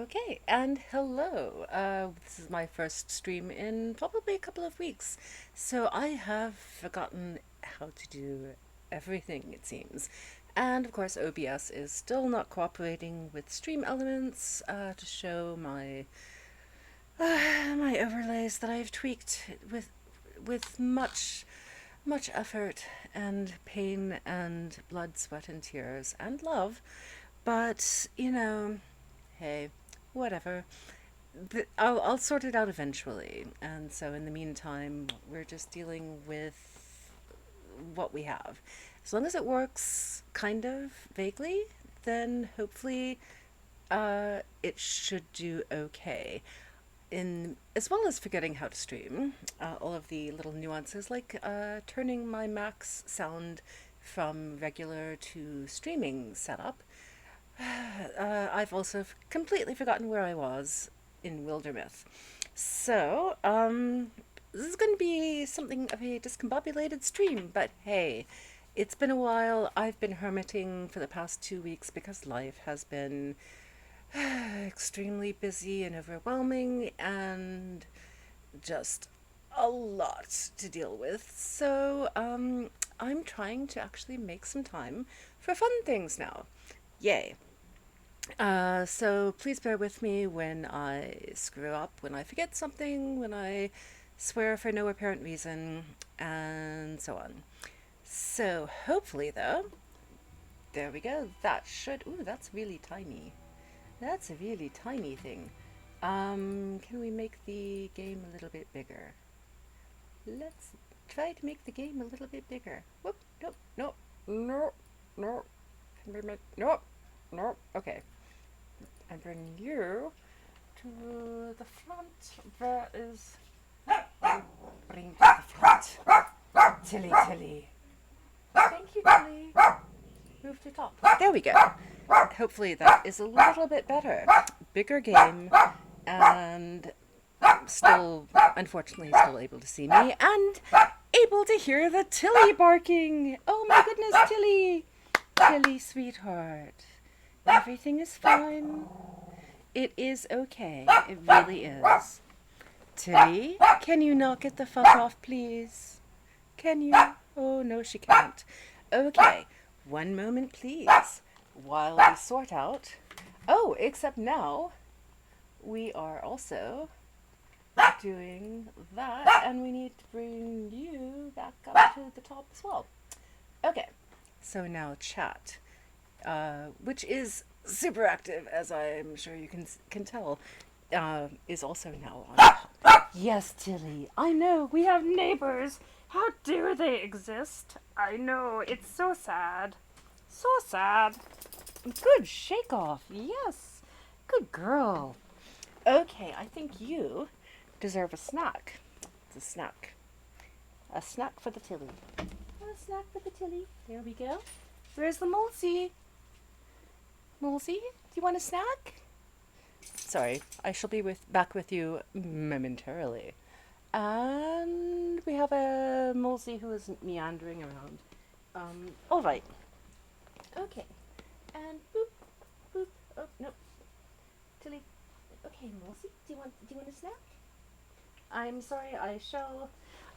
Okay, and hello. This is my first stream in probably a couple of weeks, so I have forgotten how to do everything, it seems. And of course, OBS is still not cooperating with Stream Elements to show my overlays that I've tweaked with much effort and pain and blood, sweat, and tears and love. But hey, whatever. I'll sort it out eventually. And so in the meantime, we're just dealing with what we have. As long as it works kind of vaguely, then hopefully it should do okay. In as well as forgetting how to stream, all of the little nuances like turning my Mac's sound from regular to streaming setup. I've also completely forgotten where I was in Wildermyth. So, this is going to be something of a discombobulated stream, but hey, it's been a while. I've been hermiting for the past 2 weeks because life has been extremely busy and overwhelming and just a lot to deal with. So, I'm trying to actually make some time for fun things now. Yay. So please bear with me when I screw up, when I forget something, when I swear for no apparent reason, and so on. So hopefully, though, there we go. That should. Ooh, that's really tiny. That's a really tiny thing. Can we make the game a little bit bigger? Let's try to make the game a little bit bigger. Whoop, nope, nope, no, no. Can we make. Nope, nope. Okay. And bring you to the front. There is. Bring to the front. Tilly, Tilly. Thank you, Tilly. Move to top. There we go. Hopefully that is a little bit better. Bigger game, and still, unfortunately, still able to see me and able to hear the Tilly barking. Oh my goodness, Tilly. Tilly, sweetheart. Everything is fine. It is okay. It really is. Tilly, can you not get the fuck off, please? Can you? Oh, no, she can't. Okay, one moment, please, while we sort out. Oh, except now we are also doing that, and we need to bring you back up to the top as well. Okay, so now chat, which is super active, as I'm sure you can tell, is also now on. Yes, Tilly, I know, we have neighbors. How dare they exist? I know, it's so sad. So sad. Good shake off, yes. Good girl. Okay, I think you deserve a snack. It's a snack. A snack for the Tilly. A snack for the Tilly. There we go. Where's the Molesy? Molesy, do you want a snack? Sorry, I shall be back with you momentarily. And we have a Molesy who is meandering around. All right. Okay. And boop, boop. Oh no, Tilly. Okay, Molesy, do you want a snack? I'm sorry. I shall.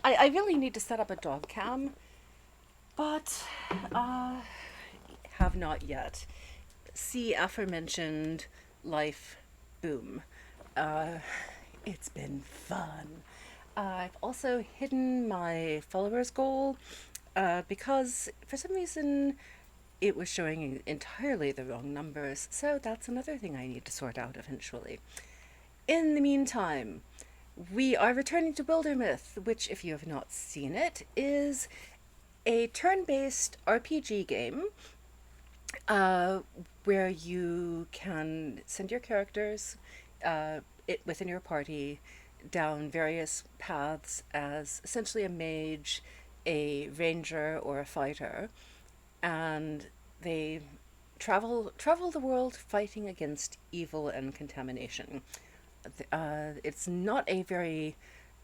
I really need to set up a dog cam, but have not yet. See aforementioned life boom. Uh, it's been fun. I've also hidden my followers goal because for some reason it was showing entirely the wrong numbers, so that's another thing I need to sort out eventually. In the meantime, we are returning to Wildermyth, which, if you have not seen it, is a turn based RPG game uh, where you can send your characters within your party down various paths as essentially a mage, a ranger, or a fighter, and they travel the world fighting against evil and contamination. It's not a very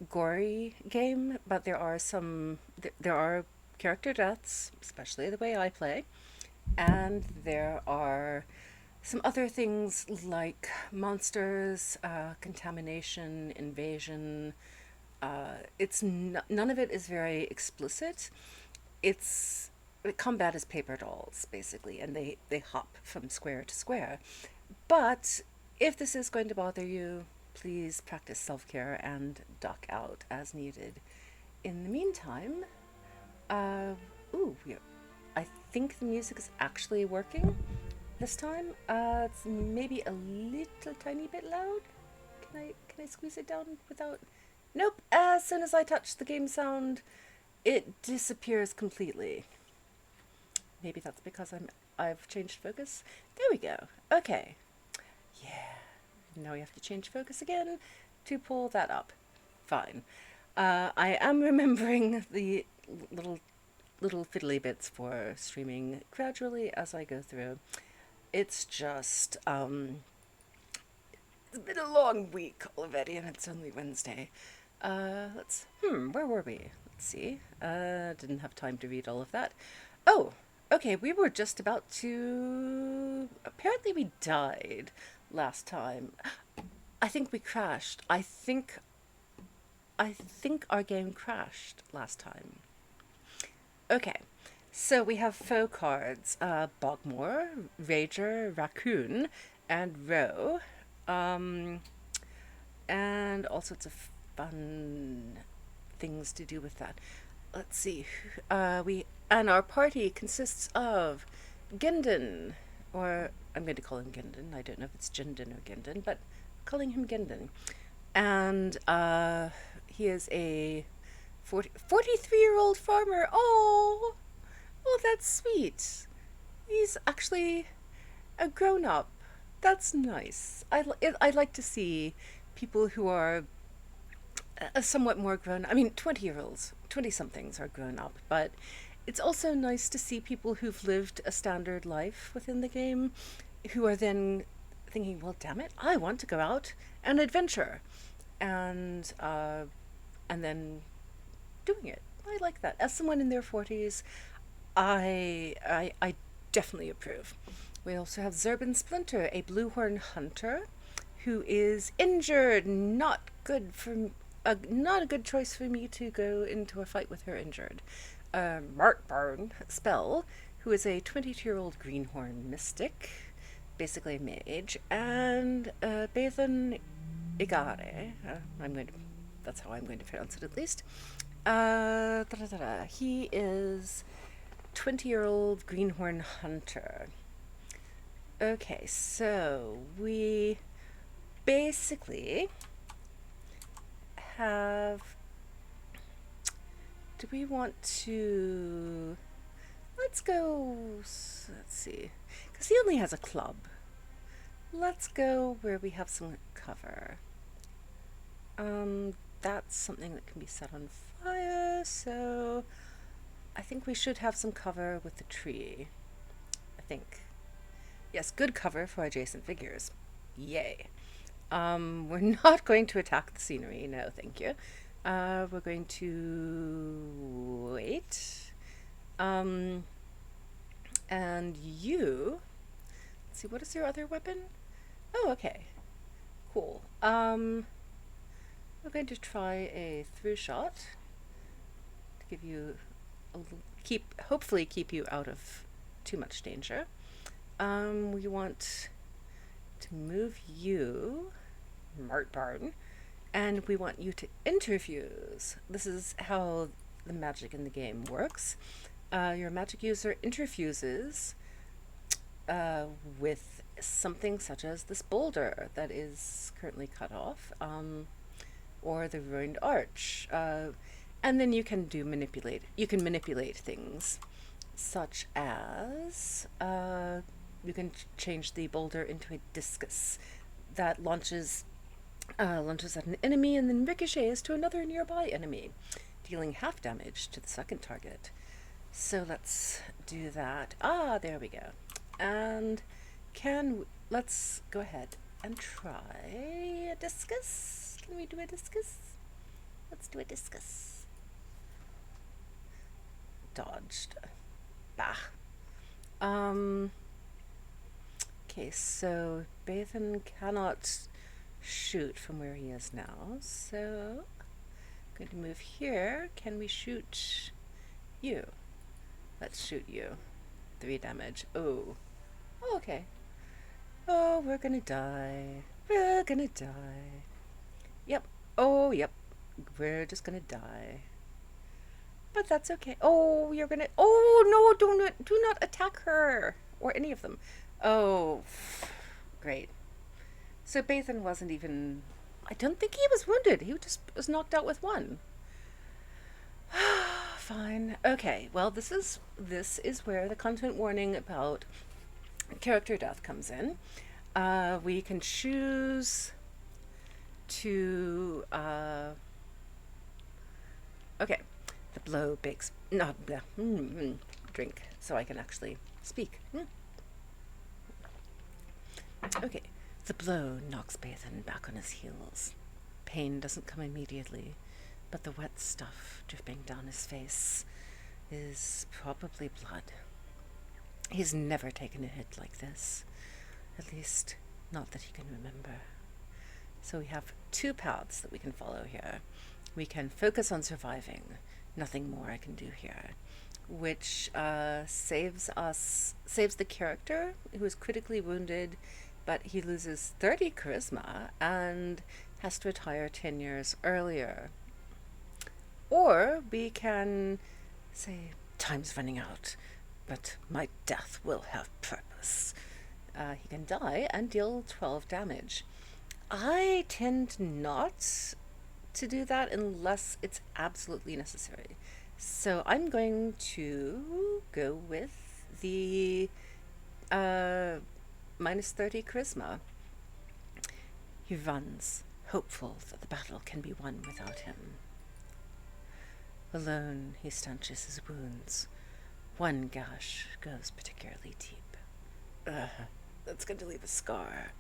gory game, but there are character deaths, especially the way I play, and there are some other things like monsters, contamination, invasion. None of it is very explicit. It's combat is paper dolls basically, and they hop from square to square. But if this is going to bother you, please practice self care and duck out as needed. In the meantime, uh, ooh, I think the music is actually working this time. It's maybe a little tiny bit loud. Can I squeeze it down without? Nope. As soon as I touch the game sound, it disappears completely. Maybe that's because I've changed focus. There we go. Okay. Yeah. Now we have to change focus again to pull that up. Fine. I am remembering the little little fiddly bits for streaming gradually as I go through. It's just it's been a long week already, and it's only Wednesday. Where were we? Let's see. Didn't have time to read all of that. Oh, okay. We were just about to. Apparently, we died last time. I think we crashed. I think our game crashed last time. Okay. So we have faux cards, Bogmore, Rager, Raccoon, and Roe. Um, and all sorts of fun things to do with that. Let's see. We and our party consists of Gendon, or I'm going to call him Gendon. I don't know if it's Jindon or Gendon, but calling him Gendon. And he is a 43-year-old farmer. Oh, that's sweet. He's actually a grown up. That's nice. I like to see people who are somewhat more grown. I mean, 20-year-olds, 20 somethings are grown up, but it's also nice to see people who've lived a standard life within the game who are then thinking, well, damn it, I want to go out and adventure. And, uh, and then doing it. I like that. As someone in their 40s, I definitely approve. We also have Zerbin Splinter, a bluehorn hunter who is injured. Not a good choice for me to go into a fight with her injured. Markburn Spell, who is a 22-year-old greenhorn mystic, basically a mage, and Bathan Igare. That's how I'm going to pronounce it at least. He is 20-year-old greenhorn hunter. Okay, so we basically have. Do we want to. Let's go. Let's see. Because he only has a club. Let's go where we have some cover. That's something that can be set on fire, so I think we should have some cover with the tree. I think. Yes, good cover for adjacent figures. Yay. We're not going to attack the scenery, no, thank you. We're going to wait. And you. Let's see, what is your other weapon? Oh, okay. Cool. We're going to try a through shot to give you hopefully keep you out of too much danger. We want to move you, Mart Barn, and we want you to interfuse. This is how the magic in the game works. Your magic user interfuses with something such as this boulder that is currently cut off, or the ruined arch. And then you can manipulate. You can manipulate things, such as you can change the boulder into a discus that launches at an enemy and then ricochets to another nearby enemy, dealing half damage to the second target. So let's do that. There we go. And let's go ahead and try a discus. Can we do a discus? Let's do a discus. Dodged. Bah. Okay, so Bathan cannot shoot from where he is now, so I'm going to move here. Can we shoot you? Let's shoot you. 3 damage. Oh. Oh, okay. Oh, we're gonna die. We're gonna die. Yep. Oh, yep. We're just gonna die. But that's okay. Oh, you're gonna. Oh no! Do not attack her or any of them. Oh, great. So Bathan wasn't even. I don't think he was wounded. He just was knocked out with 1. Fine. Okay. Well, this is where the content warning about character death comes in. We can choose to. Okay. The blow bakes. Not blah. Drink so I can actually speak. Okay. The blow knocks Bathan back on his heels. Pain doesn't come immediately, but the wet stuff dripping down his face is probably blood. He's never taken a hit like this. At least, not that he can remember. So we have 2 paths that we can follow here. We can focus on surviving. Nothing more I can do here. Which saves the character who is critically wounded, but he loses 30 charisma and has to retire 10 years earlier. Or we can say, time's running out, but my death will have purpose. He can die and deal 12 damage. I tend not to do that unless it's absolutely necessary. So I'm going to go with the minus 30 charisma. He runs, hopeful that the battle can be won without him. Alone, he stanches his wounds. 1 gash goes particularly deep. That's going to leave a scar.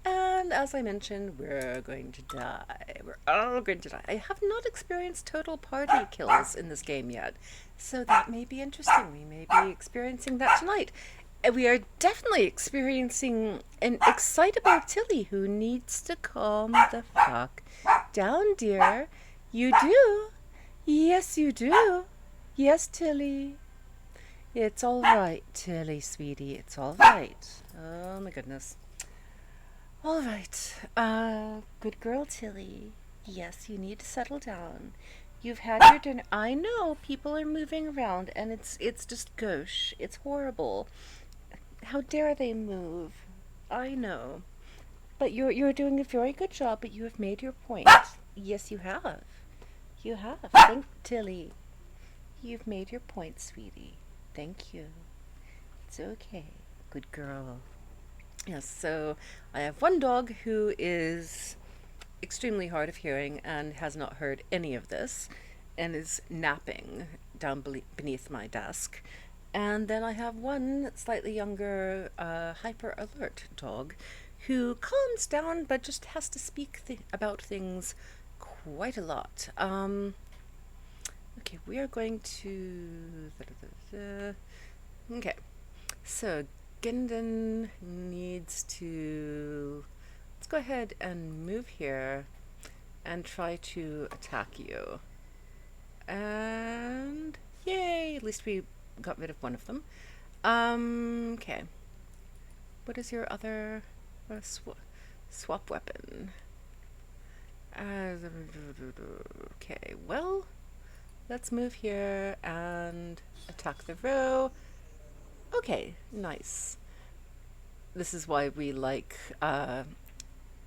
And as I mentioned, we're going to die. We're all going to die. I have not experienced total party kills in this game yet, so that may be interesting. We may be experiencing that tonight. We are definitely experiencing an excitable Tilly who needs to calm the fuck down, dear. You do. Yes, you do. Yes, Tilly. It's all right, Tilly, sweetie. It's all right. Oh, my goodness. All right. Good girl, Tilly. Yes, you need to settle down. You've had your dinner. I know people are moving around, and it's just gauche. It's horrible. How dare they move? I know. But you're doing a very good job, but you have made your point. Yes, you have. You have. Thank Tilly. You've made your point, sweetie. Thank you. It's okay. Good girl. Yes, so I have 1 dog who is extremely hard of hearing and has not heard any of this and is napping down beneath my desk. And then I have 1 slightly younger, hyper alert dog who calms down but just has to speak about things quite a lot. Okay, we are going to... Okay, so Gendon needs to... Let's go ahead and move here and try to attack you. And yay, at least we got rid of 1 of them. Okay. What is your other swap weapon? Okay, well, let's move here and attack the row. Okay, nice. This is why we like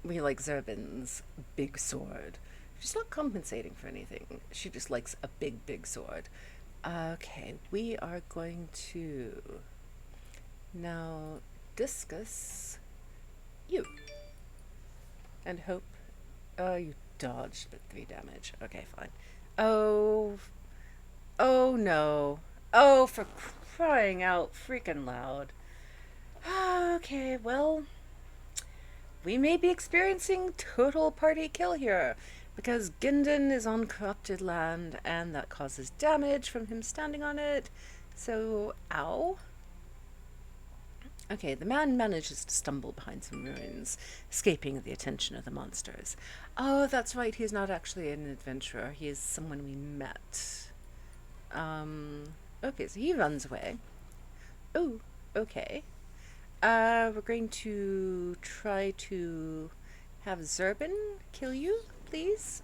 Zerbin's big sword. She's not compensating for anything. She just likes a big, big sword. Okay, we are going to now discus you. And hope. Oh, you dodged at 3 damage. Okay, fine. Oh no. Oh, for crying out freaking loud. Okay, well, we may be experiencing total party kill here, because Gendon is on corrupted land, and that causes damage from him standing on it. So, ow. Okay, the man manages to stumble behind some ruins, escaping the attention of the monsters. Oh, that's right, he's not actually an adventurer, he is someone we met. Um, okay, so he runs away. Oh, okay. We're going to try to have Zerbin kill you, please.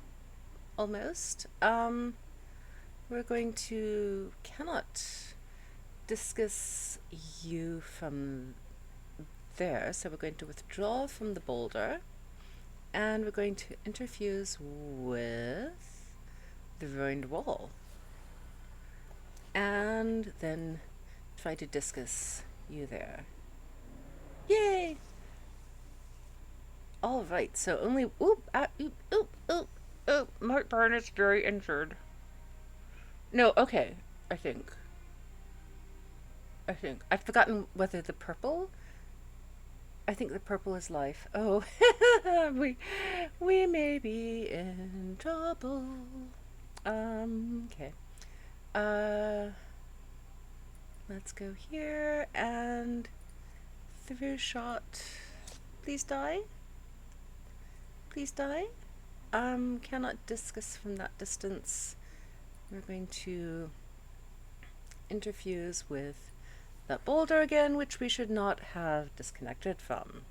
Almost. We're going to cannot discus you from there, so we're going to withdraw from the boulder, and we're going to interfuse with the ruined wall, and then try to discus you there. Yay! All right, so only oop. Mark Byrne is very injured. No, okay. I think. I've forgotten whether the purple. I think the purple is life. Oh, we we may be in trouble. Okay. Uh, let's go here and through shot. Please die. Please die. Cannot discus from that distance. We're going to interfuse with that boulder again, which we should not have disconnected from.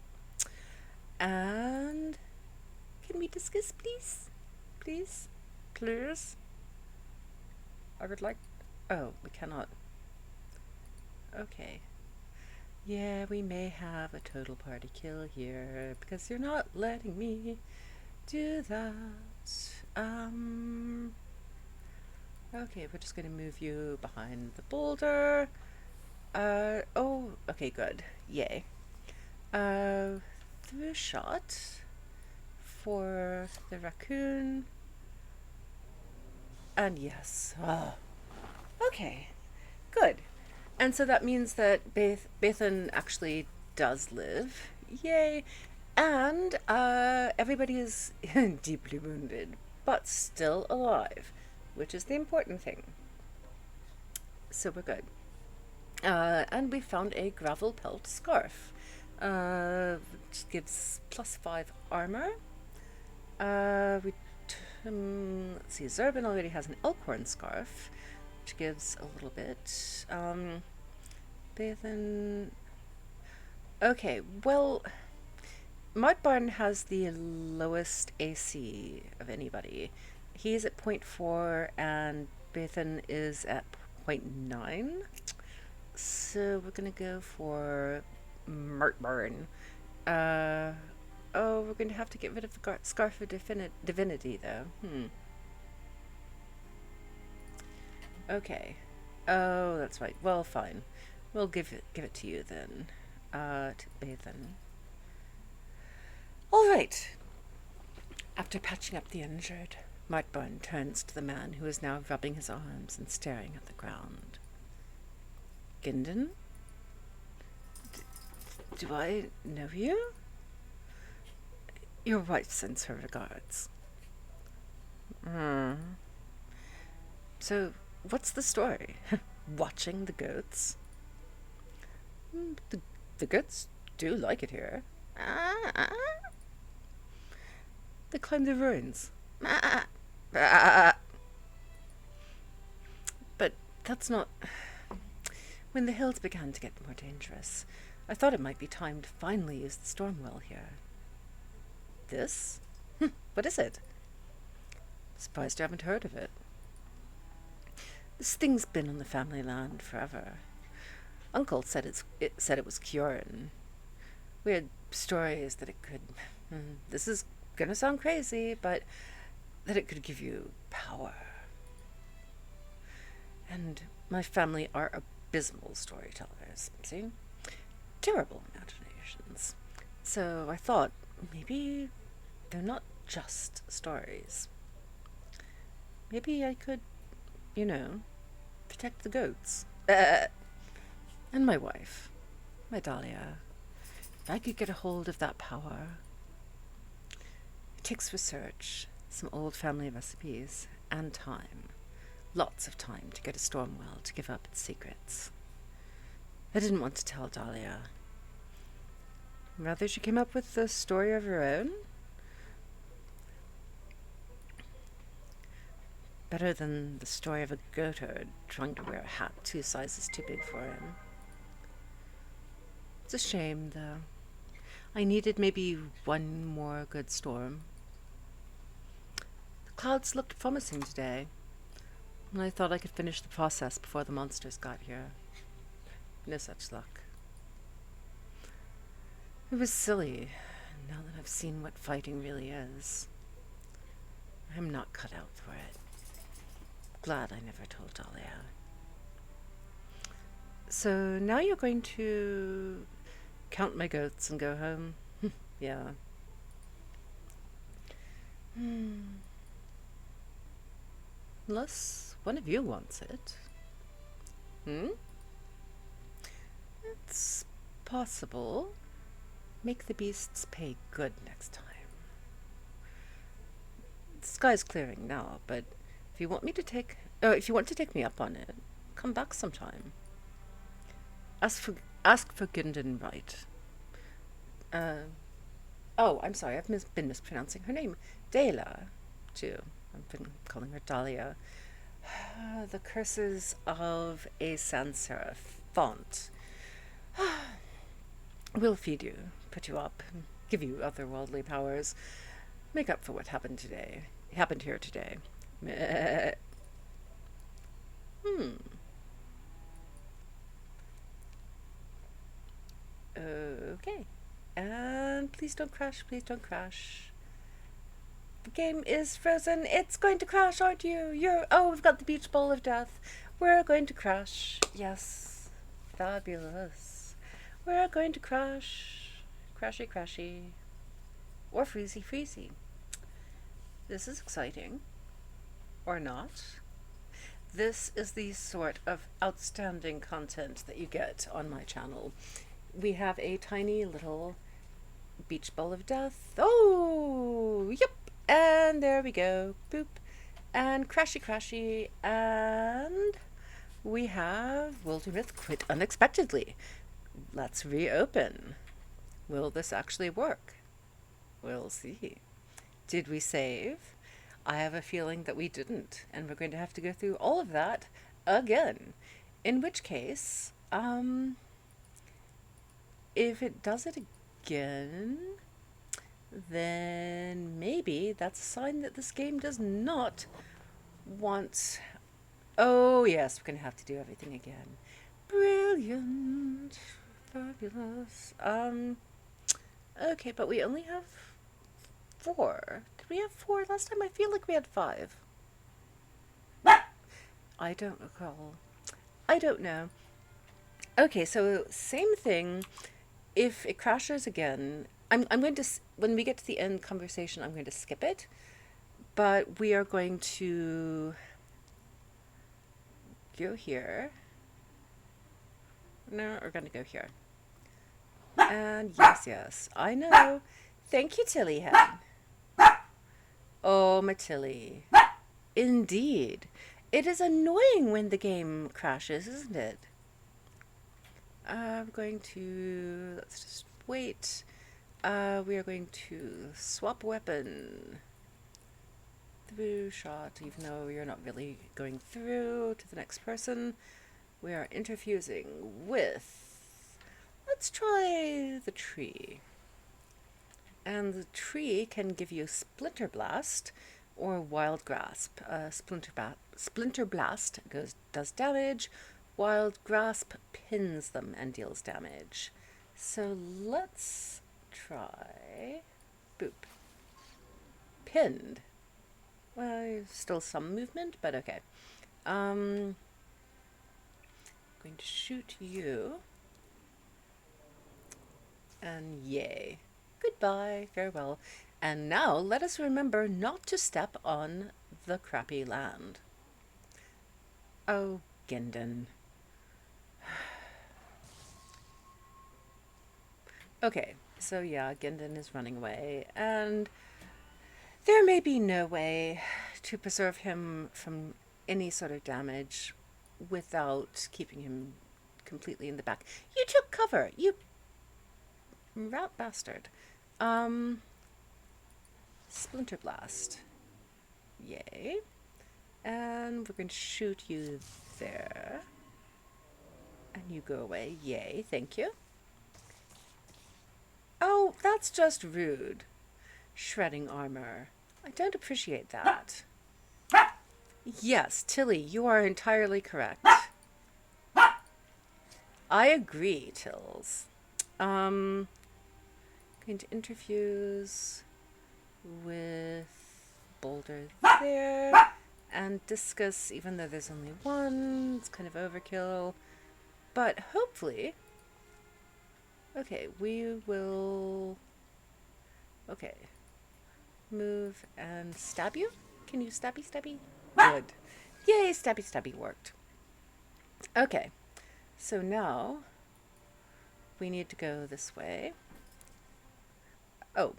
And can we discuss, please? Please? Please? I would like. Oh, we cannot. Okay. Yeah, we may have a total party kill here because you're not letting me do that. Okay, we're just going to move you behind the boulder. Oh, okay, good. Yay. Through shot for the raccoon. And yes. Oh. Okay, good. And so that means that Bethan actually does live. Yay. And everybody is deeply wounded, but still alive, which is the important thing. So we're good. And we found a gravel pelt scarf, which gives +5 armor. Let's see, Zerbin already has an elkhorn scarf, which gives a little bit. Bathan. Okay, well, Martbarn has the lowest AC of anybody. He's at 0.4 and Bathan is at 0.9. So we're gonna go for Martbarn. Oh, we're going to have to get rid of the Scarf of Divinity, though. Okay. Oh, that's right. Well, fine. We'll give it to you then. To Bathan. All right. After patching up the injured, Martburn turns to the man who is now rubbing his arms and staring at the ground. Ginden? Do I know you? Your wife sends her regards. So, what's the story? Watching the goats? The goats do like it here. They climb the ruins. But that's not... When the hills began to get more dangerous, I thought it might be time to finally use the Stormwell here. This? What is it? Surprised you haven't heard of it. This thing's been on the family land forever. Uncle said it was curing. We had stories that it could... This is gonna sound crazy, but that it could give you power. And my family are abysmal storytellers, see? Terrible imaginations. So I thought, maybe they're not just stories. Maybe I could, protect the goats. And my wife, my Dahlia. If I could get a hold of that power. It takes research, some old family recipes, and time. Lots of time to get a Stormwell to give up its secrets. I didn't want to tell Dahlia. Rather she came up with a story of her own? Better than the story of a goatherd trying to wear a hat 2 sizes too big for him. It's a shame, though. I needed maybe one more good storm. The clouds looked promising today, and I thought I could finish the process before the monsters got here. No such luck. It was silly, now that I've seen what fighting really is. I'm not cut out for it. Glad I never told Dahlia. So now you're going to count my goats and go home? Yeah. Unless one of you wants it. It's possible. Make the beasts pay good next time. The sky's clearing now, but if you want to take me up on it, come back sometime. Ask for Gundin right. Oh, I'm sorry, I've been mispronouncing her name. Dela, too. I've been calling her Dahlia. The curses of a sans serif font will feed you, put you up, give you otherworldly powers. Make up for what happened here today. Okay. And please don't crash, please don't crash. The game is frozen. It's going to crash, aren't you? Oh, we've got the beach bowl of death. We're going to crash. Yes. Fabulous. We're going to crash. Crashy, crashy. Or freezy, freezy. This is exciting. Or not. This is the sort of outstanding content that you get on my channel. We have a tiny little beach bowl of death. Oh, yep. And there we go. Boop. And crashy, crashy. And we have Wildermyth quit unexpectedly. Let's reopen. Will this actually work? We'll see. Did we save? I have a feeling that we didn't, and we're going to have to go through all of that again. In which case, if it does it again, then maybe that's a sign that this game does not want... Oh yes, we're going to have to do everything again. Brilliant. Fabulous. Okay, but we only have 4. Did we have 4 last time? I feel like we had 5. I don't recall. I don't know. Okay, so same thing. If it crashes again, I'm going to, when we get to the end conversation, I'm going to skip it. But we are going to go here. No, we're going to go here. And yes, I know. Thank you, Tillyhead. Oh, Matilly. Indeed. It is annoying when the game crashes, isn't it? We're going to... Let's just wait. We are going to swap weapon. Through shot, even though you're not really going through to the next person. We are interfusing with... Let's try the tree. And the tree can give you Splinter Blast or Wild Grasp. Splinter Blast does damage. Wild Grasp pins them and deals damage. So let's try... Boop. Pinned. Well, still some movement, but okay. Going to shoot you. And yay. Goodbye, farewell. And now let us remember not to step on the crappy land. Oh, Gindin. Okay, so yeah, Gindin is running away, and there may be no way to preserve him from any sort of damage without keeping him completely in the back. You took cover! You Rat bastard. Um, Splinter Blast. Yay. And we're going to shoot you there. And you go away. Yay, thank you. Oh, that's just rude. Shredding armor. I don't appreciate that. Yes, Tilly, you are entirely correct. I agree, Tills. Going to interfuse with Boulder there. And Discus, even though there's only one, it's kind of overkill. But hopefully... Okay, we will... Okay. Move and stab you? Can you stabby stabby? Good. Yay, stabby stabby worked. Okay. So now we need to go this way. Oh,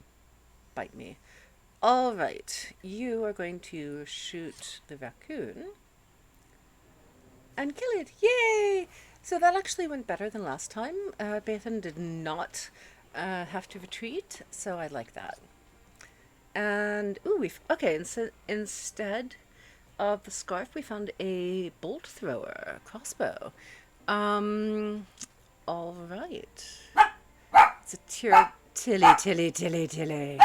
bite me. All right, you are going to shoot the raccoon and kill it. Yay! So that actually went better than last time. Bathan did not have to retreat, so I like that. And, ooh, okay, instead of the scarf, we found a bolt thrower, crossbow. All right. It's a tilly.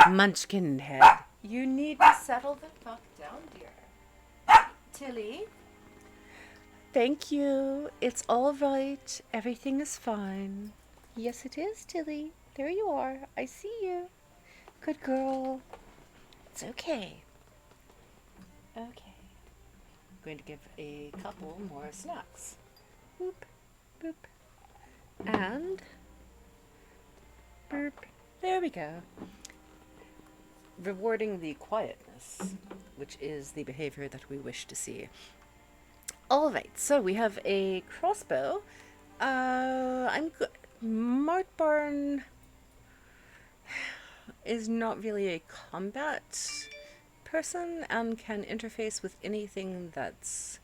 Munchkin head. You need to settle the fuck down, dear. Tilly. Thank you. It's all right. Everything is fine. Yes, it is, Tilly. There you are. I see you. Good girl. It's okay. Okay. I'm going to give a couple more snacks. Boop, boop. And burp. There we go. Rewarding the quietness, which is the behavior that we wish to see. All right, so we have a crossbow. I'm good. Martbarn is not really a combat person and can interface with anything that's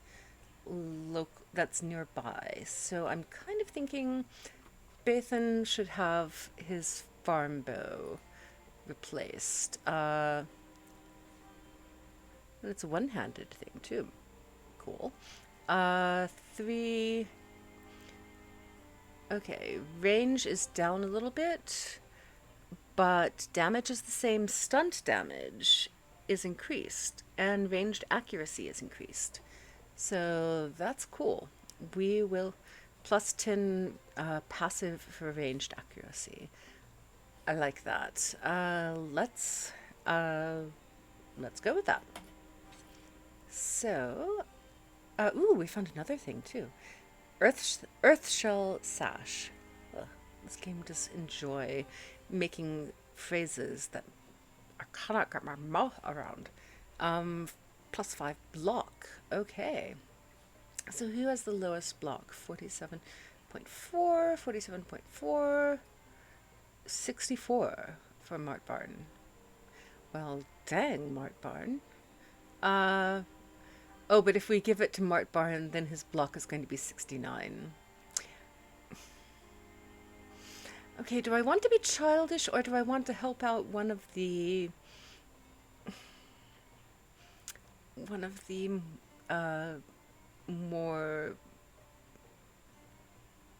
that's nearby. So I'm kind of thinking Bathan should have his farm bow replaced. It's a one-handed thing too. Cool. 3. Okay, range is down a little bit, but damage is the same. Stunt damage is increased, and ranged accuracy is increased. So that's cool. We will plus 10 passive for ranged accuracy. I like that. Let's go with that. So, ooh, we found another thing too. Earthshell Sash. Ugh, this game does enjoy making phrases that I cannot get my mouth around. Plus 5 block. Okay. So who has the lowest block? 47.4, 47.4, 64 for Martbarn. Well, dang, Martbarn. Oh, but if we give it to Martbarn, then his block is going to be 69. Okay, do I want to be childish or do I want to help out one of the more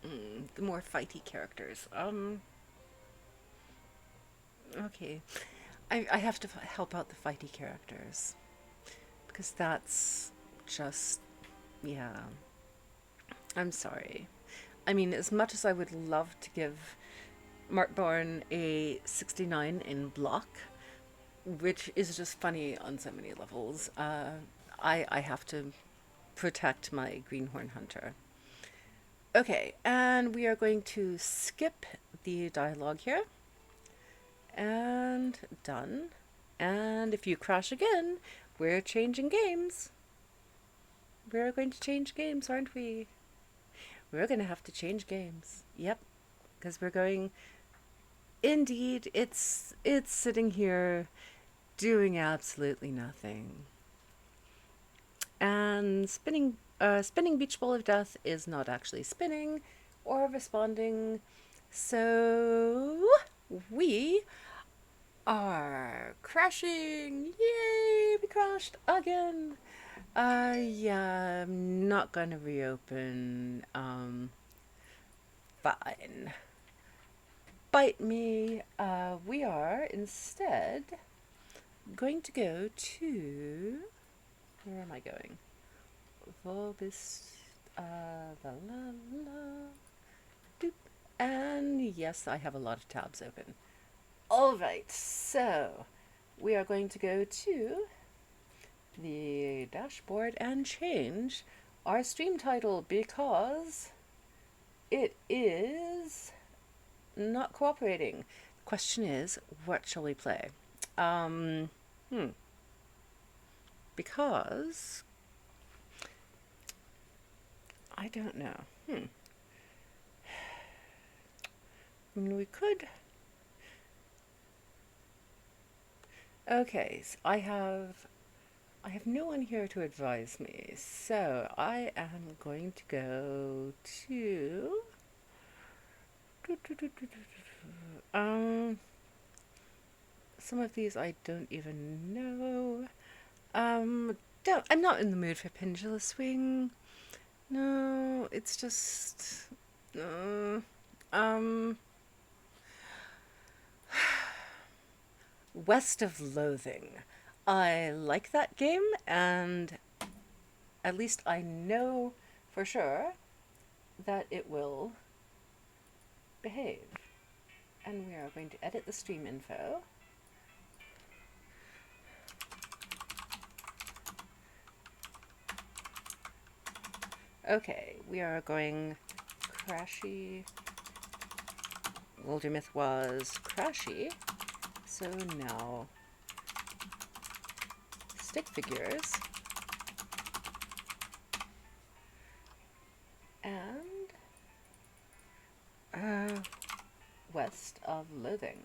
the more fighty characters? Okay. I have to help out the fighty characters because that's just, yeah. I'm sorry. I mean, as much as I would love to give Martbarn a 69 in block, which is just funny on so many levels, I have to protect my Greenhorn Hunter. Okay, and we are going to skip the dialogue here. And done. And if you crash again, we're changing games. We're going to change games, aren't we? We're going to have to change games. Yep. Because we're going... Indeed, it's sitting here doing absolutely nothing. And spinning Beach Ball of Death is not actually spinning or responding So we are crashing. Yay, we crashed again. Yeah, I'm not gonna reopen. Fine. Bite me. We are instead going to go to. Where am I going? Volbis. La la la. Doop. And yes, I have a lot of tabs open. Alright, so we are going to go to the dashboard and change our stream title because it is not cooperating. Question is, what shall we play? Um, hmm. Because I don't know. I mean, we could. Okay, so I have no one here to advise me, so I am going to go to. Um, some of these I don't even know. Don't. I'm not in the mood for Pendula Swing. No, it's just. Uh, um, West of Loathing. I like that game, and at least I know for sure that it will behave. And we are going to edit the stream info. Okay, we are going crashy. Wildermyth was crashy, so now stick figures and West of Loathing.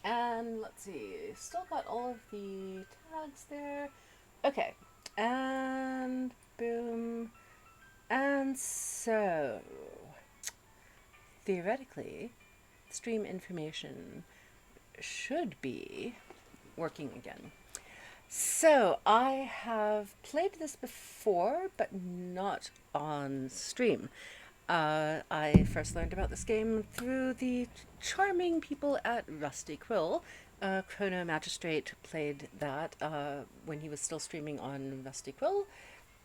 And let's see, still got all of the tags there. Okay, and boom. And so, theoretically, stream information should be working again. So, I have played this before, but not on stream. I first learned about this game through the charming people at Rusty Quill. Chrono Magistrate played that when he was still streaming on Rusty Quill,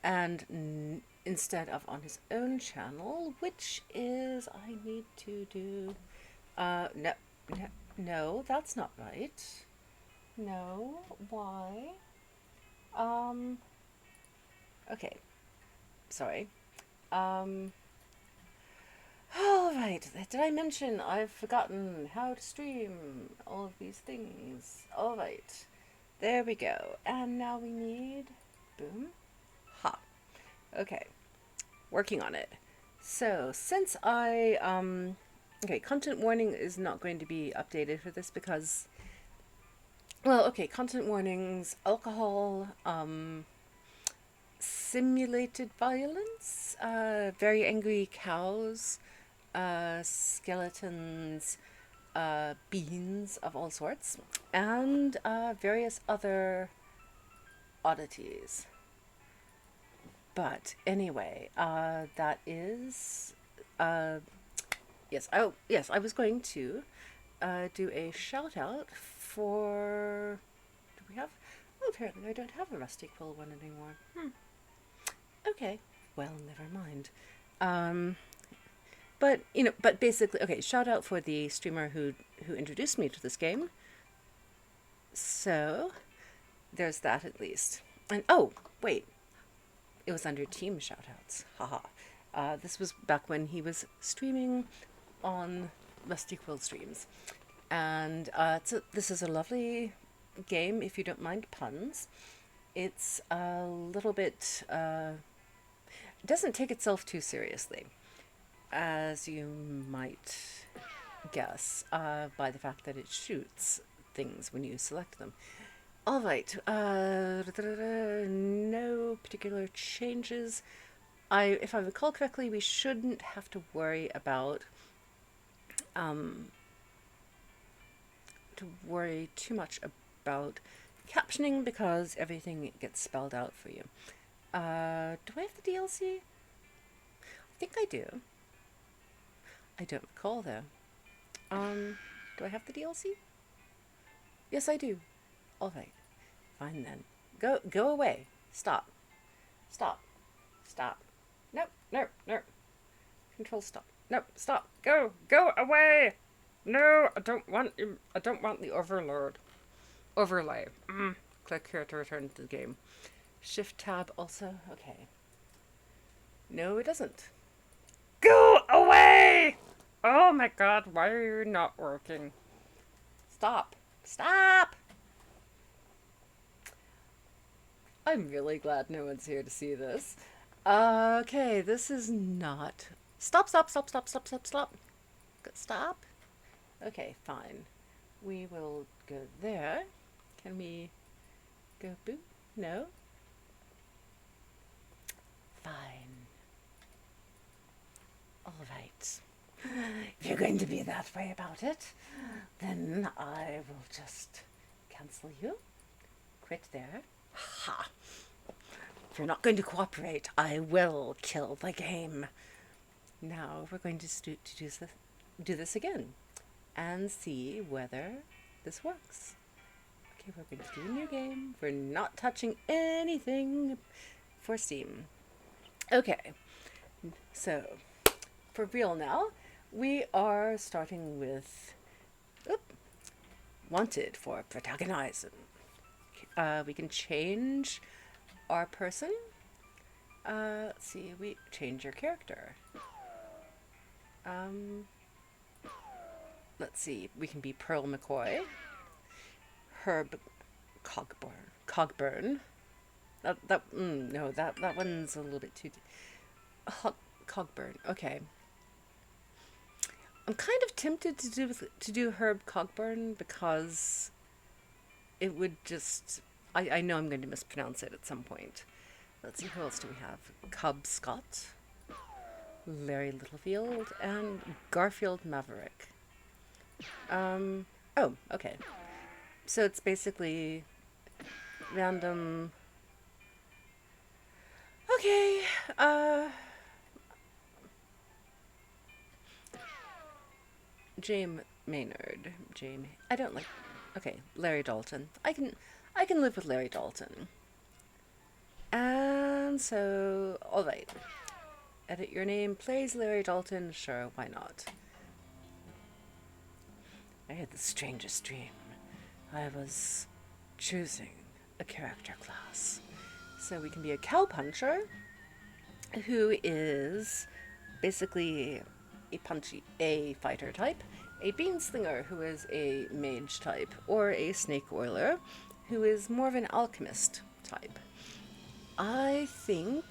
and instead of on his own channel, which is I need to do. No, no, no, that's not right. No, why? Um, okay, sorry. Um, all right. Did I mention I've forgotten how to stream all of these things? All right. There we go. And now we need boom. Ha. Okay. Working on it. So, since I okay, content warning is not going to be updated for this because well, okay, content warnings, alcohol, simulated violence, very angry cows, skeletons, beans of all sorts, and various other oddities. But anyway, that is. Yes, I was going to do a shout out for. Do we have? Oh, apparently I don't have a Rusty Quill one anymore. Okay, well, never mind. Um, but but basically, okay. Shout out for the streamer who introduced me to this game. So there's that at least. And oh, wait, it was under team shoutouts. Haha. This was back when he was streaming on Rusty Quill streams, and this is a lovely game if you don't mind puns. It's a little bit. It doesn't take itself too seriously, as you might guess by the fact that it shoots things when you select them. All right. No particular changes. If I recall correctly, we shouldn't have to worry about um, to worry too much about captioning because everything gets spelled out for you. Do I have the DLC? I think I do. I don't recall though. Do I have the DLC? Yes, I do. All right. Fine then. Go away. Stop. Stop. Stop. Nope, nope, nope. Control stop. Nope, stop. Go away. No, I don't want the overlord. Overlay. Click here to return to the game. Shift tab also. Okay. No, it doesn't. Go away! Oh my god, why are you not working? Stop. Stop! I'm really glad no one's here to see this. Okay, this is not. Stop, stop, stop, stop, stop, stop, stop. Stop? Okay, fine. We will go there. Can we go boop? No? Fine. All right. If you're going to be that way about it, then I will just cancel you. Quit there. Ha! If you're not going to cooperate, I will kill the game. Now we're going to do this again and see whether this works. Okay, we're going to do a new game. We're not touching anything for Steam. Okay, so for real now, we are starting with wanted for protagonizing. We can change our person. Let's see, we change your character. Let's see, we can be Pearl McCoy, Herb Cogburn. No, that one's a little bit too. Cogburn. Okay. I'm kind of tempted to do Herb Cogburn because it would just. I know I'm going to mispronounce it at some point. Let's see, who else do we have? Cub Scott, Larry Littlefield, and Garfield Maverick. Oh, okay. So it's basically random. Okay, James Maynard. I don't like. Okay, Larry Dalton. I can live with Larry Dalton. And so, all right. Edit your name. Plays Larry Dalton. Sure, why not? I had the strangest dream. I was choosing a character class. So we can be a cowpuncher, who is basically a fighter type, a beanslinger, who is a mage type, or a snake oiler, who is more of an alchemist type. I think.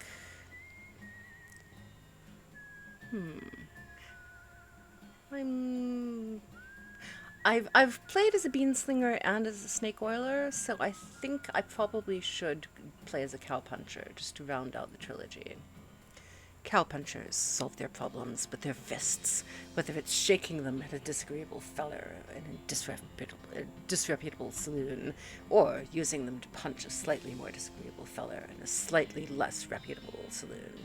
I've played as a beanslinger and as a snake oiler, so I think I probably should play as a cowpuncher just to round out the trilogy. Cowpunchers solve their problems with their fists, whether it's shaking them at a disagreeable feller in a disreputable saloon, or using them to punch a slightly more disagreeable feller in a slightly less reputable saloon.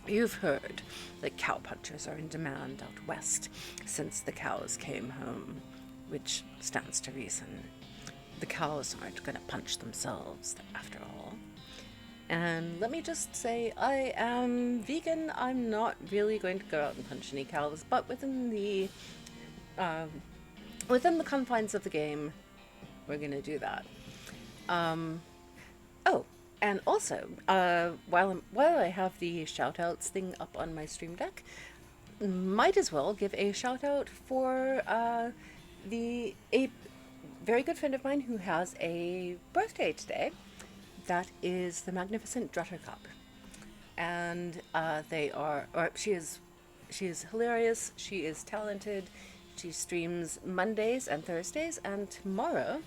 You've heard that cowpunchers are in demand out west since the cows came home, which stands to reason. The cows aren't going to punch themselves, after all. And let me just say, I am vegan. I'm not really going to go out and punch any cows, but within the confines of the game, we're going to do that. Oh, and also, while I have the shout-outs thing up on my Stream Deck, might as well give a shout-out for a very good friend of mine who has a birthday today. That is the Magnificent Druttercup. And she is hilarious, she is talented, she streams Mondays and Thursdays, and tomorrow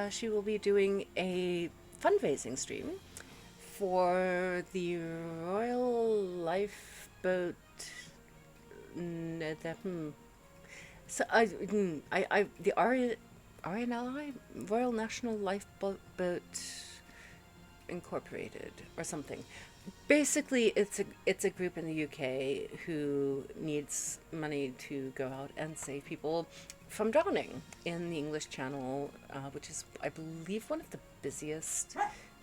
she will be doing a fundraising stream for the Royal Lifeboat the, so the RNLI, Royal National Lifeboat Incorporated or something. Basically, it's a group in the UK who needs money to go out and save people from drowning in the English Channel, which is, I believe, one of the busiest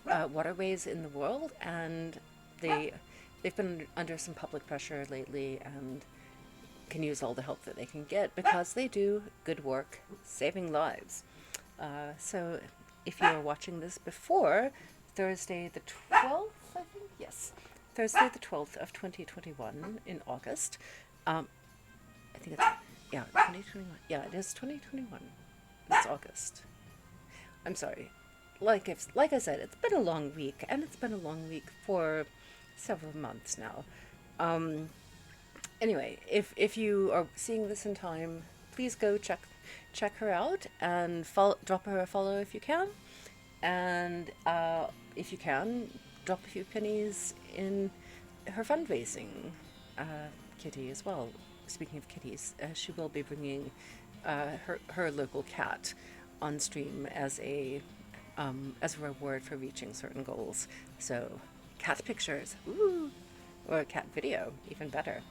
waterways in the world, and they they've been under some public pressure lately and can use all the help that they can get because they do good work saving lives. So if you are watching this before Thursday the 12th, I think, yes, Thursday the 12th of 2021 in August, I think it's, yeah, 2021. Yeah, it is 2021. It's August. I'm sorry. Like I said, it's been a long week, and it's been a long week for several months now. Um, anyway, if you are seeing this in time, please go check her out and drop her a follow if you can, and if you can, drop a few pennies in her fundraising kitty as well. Speaking of kitties, she will be bringing her local cat on stream as a reward for reaching certain goals. So, cat pictures, ooh, or a cat video, even better.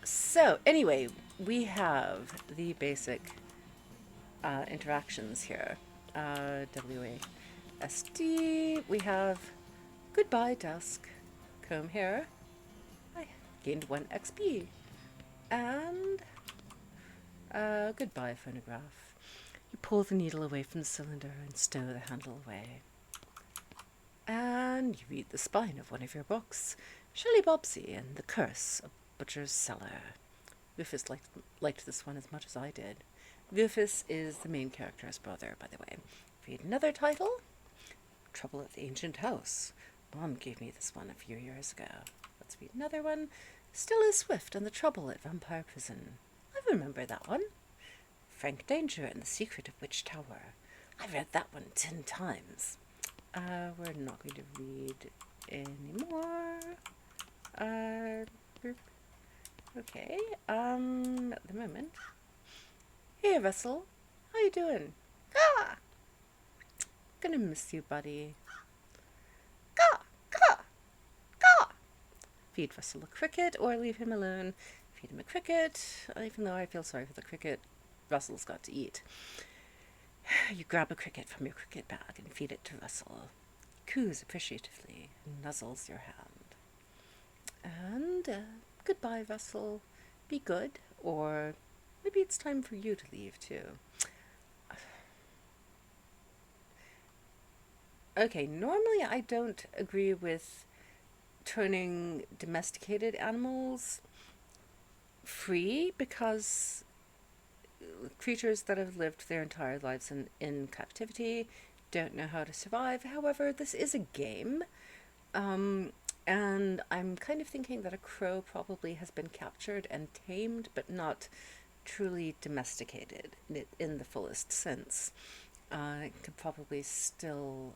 So, anyway, we have the basic interactions here. WASD, we have goodbye dusk, comb hair, I gained 1 XP, and goodbye phonograph. You pull the needle away from the cylinder and stow the handle away. And you read the spine of one of your books, Shelley Bobbsey and the Curse of Butcher's Cellar. Rufus liked this one as much as I did. Rufus is the main character's brother, by the way. Read another title, Trouble at the Ancient House. Mom gave me this one a few years ago. Let's read another one, Stella Swift and the Trouble at Vampire Prison. I remember that one. Frank Danger and the Secret of Witch Tower. I read that one 10 times. We're not going to read anymore. Okay, at the moment. Hey, Russell. How you doing? Ah! Gonna miss you, buddy. Caw! Caw! Caw! Feed Russell a cricket or leave him alone. Feed him a cricket, even though I feel sorry for the cricket. Russell's got to eat. You grab a cricket from your cricket bag and feed it to Russell. He coos appreciatively and nuzzles your hand. And goodbye, Russell. Be good, or maybe it's time for you to leave too. Okay, normally I don't agree with turning domesticated animals free because creatures that have lived their entire lives in captivity don't know how to survive. However, this is a game, and I'm kind of thinking that a crow probably has been captured and tamed, but not truly domesticated in the fullest sense. It could probably still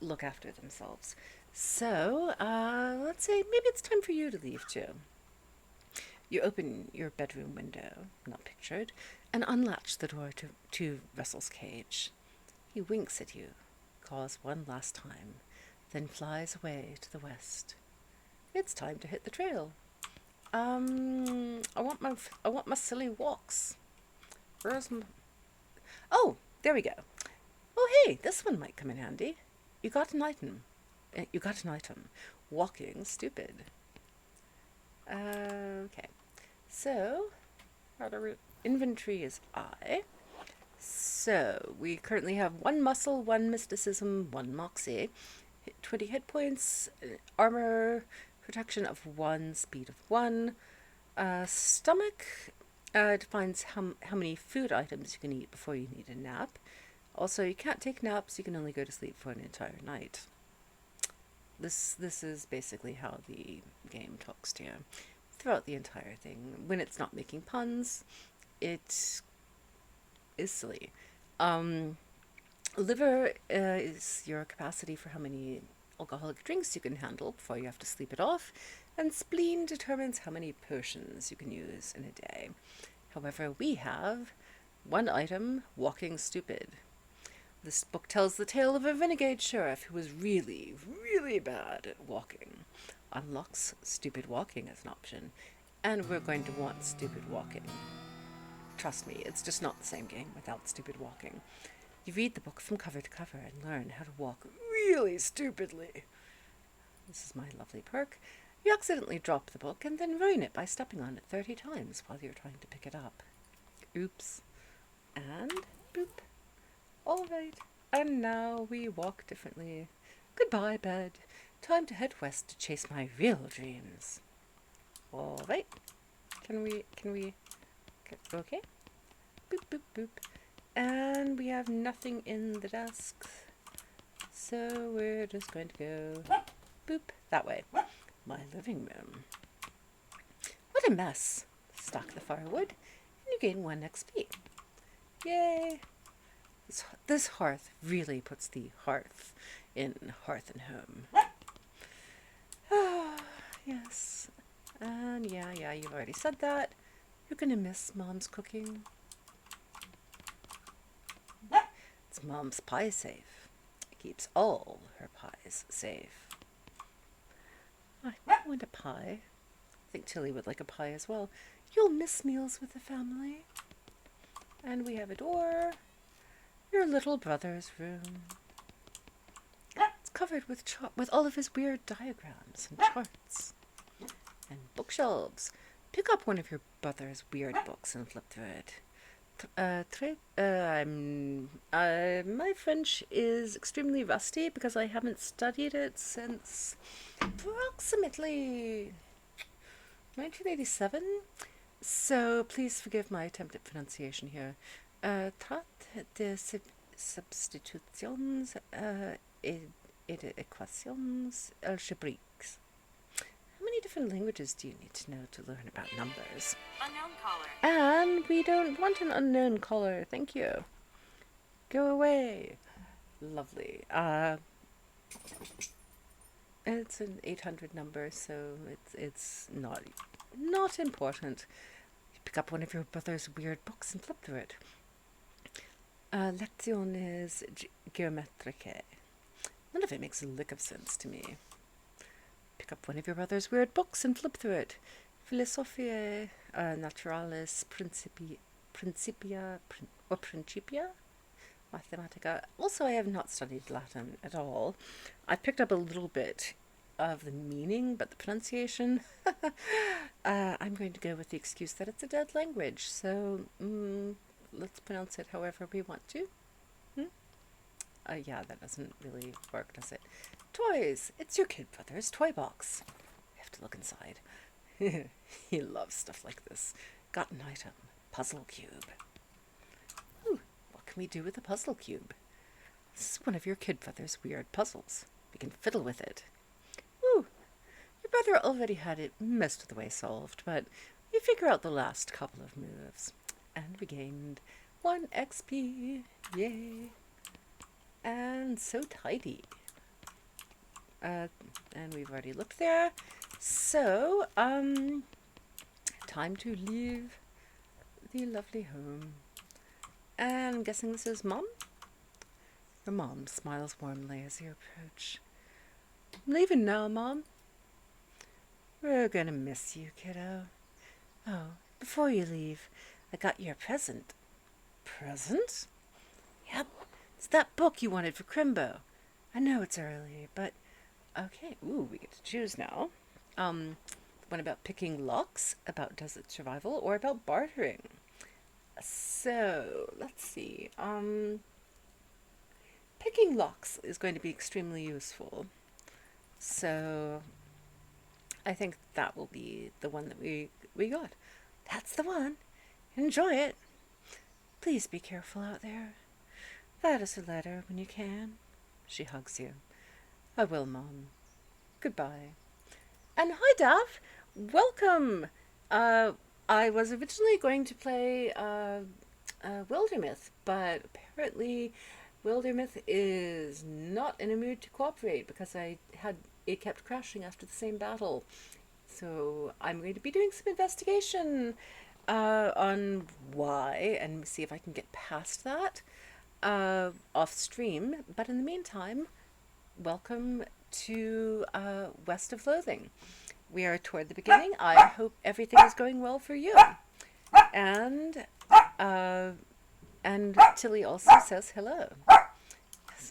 look after themselves. So, let's say maybe it's time for you to leave too. You open your bedroom window, not pictured, and unlatch the door to Russell's cage. He winks at you, caws one last time, then flies away to the west. It's time to hit the trail. I want my silly walks. Where's my... Oh, there we go. Oh, hey, this one might come in handy. You got an item. Walking stupid. Okay. So, our inventory is I. So, we currently have 1 muscle, 1 mysticism, 1 moxie, 20 hit points, armor, protection of 1, speed of 1. Stomach defines how many food items you can eat before you need a nap. Also, you can't take naps, you can only go to sleep for an entire night. This is basically how the game talks to you throughout the entire thing. When it's not making puns, it is silly. Liver is your capacity for how many alcoholic drinks you can handle before you have to sleep it off. and spleen determines how many potions you can use in a day. However, we have one item, walking stupid. This book tells the tale of a renegade sheriff who was really, really bad at walking. Unlocks stupid walking as an option, and we're going to want stupid walking. Trust me, it's just not the same game without stupid walking. You read the book from cover to cover and learn how to walk really stupidly. This is my lovely perk. You accidentally drop the book and then ruin it by stepping on it 30 times while you're trying to pick it up. Oops. And boop. All right. And now we walk differently. Goodbye, bed. Time to head west to chase my real dreams. All right. Okay. Boop, boop, boop. And we have nothing in the desks. So we're just going to go boop that way. My living room. What a mess. Stock the firewood and you gain 1 XP. Yay. This hearth really puts the hearth in hearth and home. Oh, yes. And yeah, you've already said that. You're gonna miss Mom's cooking. It's Mom's pie safe. It keeps all her pies safe. I want a pie. I think Tilly would like a pie as well. You'll miss meals with the family. And we have a door. Your little brother's room. It's covered with all of his weird diagrams and charts. And bookshelves. Pick up one of your brother's weird books and flip through it. My French is extremely rusty because I haven't studied it since approximately 1987. So please forgive my attempt at pronunciation here. Traite de substitutions et équations algébriques. How many different languages do you need to know to learn about numbers? Unknown caller. And we don't want an unknown caller. Thank you. Go away. Lovely. It's an 800 number, so it's not important. You pick up one of your brother's weird books and flip through it. Lecciones geometricae. None of it makes a lick of sense to me. Pick up one of your brother's weird books and flip through it. Philosophiae Naturalis Principia Mathematica. Also, I have not studied Latin at all. I picked up a little bit of the meaning, but the pronunciation, I'm going to go with the excuse that it's a dead language. So let's pronounce it however we want to. Yeah, that doesn't really work, does it? Toys! It's your kid brother's toy box. I have to look inside. He loves stuff like this. Got an item. Puzzle cube. Ooh, what can we do with a puzzle cube? This is one of your kid brother's weird puzzles. We can fiddle with it. Ooh, your brother already had it most of the way solved, but we figure out the last couple of moves. And we gained 1 XP. Yay. And so tidy. And we've already looked there. So, time to leave the lovely home. And I'm guessing this is Mom? Your mom smiles warmly as you approach. I'm leaving now, Mom. We're gonna miss you, kiddo. Oh, before you leave, I got you a present. Present? Yep. It's that book you wanted for Crimbo. I know it's early, but okay. Ooh, we get to choose now. One about picking locks, about desert survival, or about bartering. So, let's see. Picking locks is going to be extremely useful. So, I think that will be the one that we got. That's the one. Enjoy it. Please be careful out there. Write us a letter when you can. She hugs you. I will, Mom. Goodbye. And hi, Dav. Welcome. I was originally going to play Wildermyth, but apparently Wildermyth is not in a mood to cooperate because it kept crashing after the same battle. So I'm going to be doing some investigation on why and see if I can get past that off stream. But in the meantime, welcome to West of Loathing. We are toward the beginning. I hope everything is going well for you. And uh, and Tilly also says hello. Yes,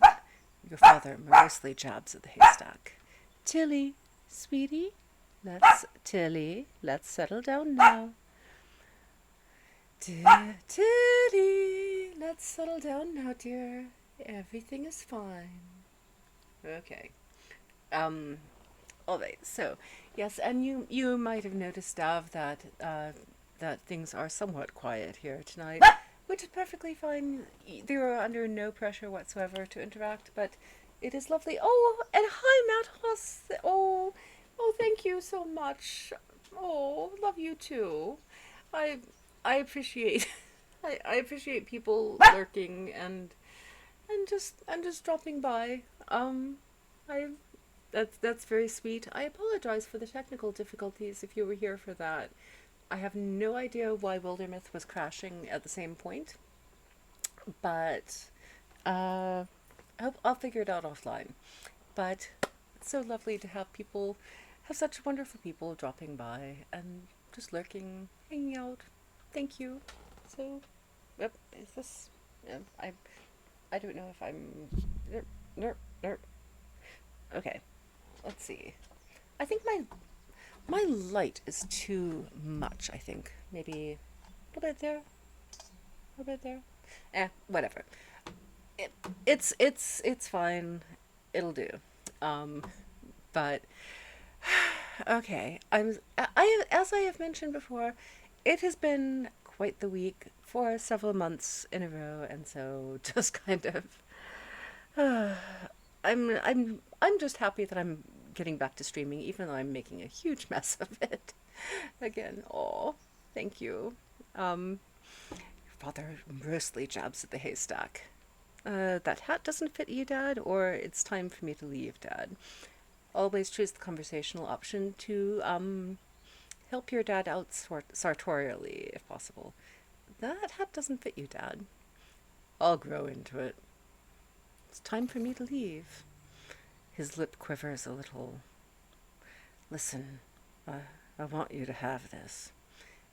your father morosely jabs at the haystack. Tilly, sweetie, let's settle down now. Tilly, let's settle down now, dear. Everything is fine. Okay. Um, all right. So, yes, and you might have noticed, Dav, that things are somewhat quiet here tonight, which is perfectly fine. They are under no pressure whatsoever to interact, but it is lovely. Oh, and hi, Matt Hoss. Oh, thank you so much. Oh, love you too. I I appreciate I appreciate people lurking and just dropping by. I that's very sweet. I apologize for the technical difficulties if you were here for that. I have no idea why Wildermyth was crashing at the same point, but uh, I'll figure it out offline. But it's so lovely to have people, have such wonderful people dropping by and just lurking, hanging out. Thank you. So, yep, is this? I don't know if I'm. Nerp, nerp, nerp. Okay, let's see. I think my light is too much. I think maybe a little bit there, a little bit there. Whatever. It, it's fine. It'll do. Um, but okay. As I have mentioned before, it has been quite the week for several months in a row, and so just kind of I'm just happy that I'm getting back to streaming, even though I'm making a huge mess of it. Again, oh, thank you. Um, Father mostly jabs at the haystack. That hat doesn't fit you, Dad, or it's time for me to leave, Dad. Always choose the conversational option to help your dad out sartorially, if possible. That hat doesn't fit you, Dad. I'll grow into it. It's time for me to leave. His lip quivers a little. Listen, I want you to have this.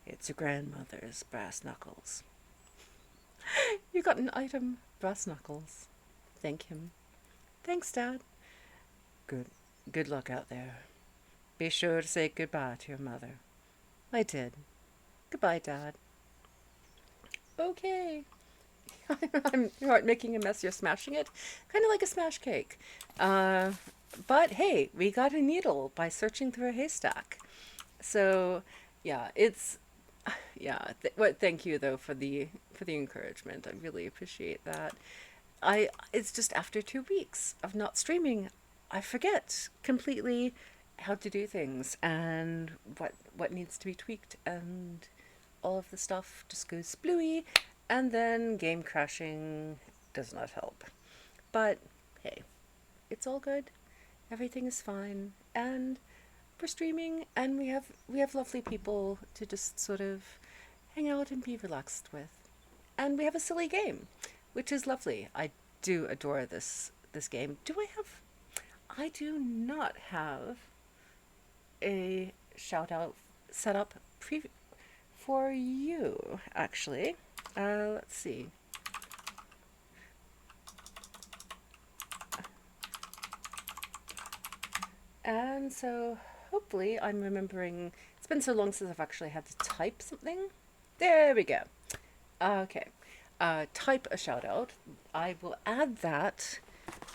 It's your grandmother's brass knuckles. You got an item, brass knuckles. Thank him. Thanks, Dad. Good. Good luck out there. Be sure to say goodbye to your mother. I did. Goodbye, Dad. Okay. You aren't making a mess, you're smashing it. Kind of like a smash cake. Uh, but hey, we got a needle by searching through a haystack. So, yeah, it's yeah. Thank you though for the encouragement. I really appreciate that. It's just after 2 weeks of not streaming, I forget completely how to do things and what needs to be tweaked, and all of the stuff just goes splooey, and then game crashing does not help. But hey, it's all good. Everything is fine, and we're streaming, and we have lovely people to just sort of hang out and be relaxed with, and we have a silly game, which is lovely. I do adore this game. Do I have? I do not have a shout out set up for you, actually. Let's see. And so hopefully I'm remembering. It's been so long since I've actually had to type something. There we go. Okay. Type a shout out. I will add that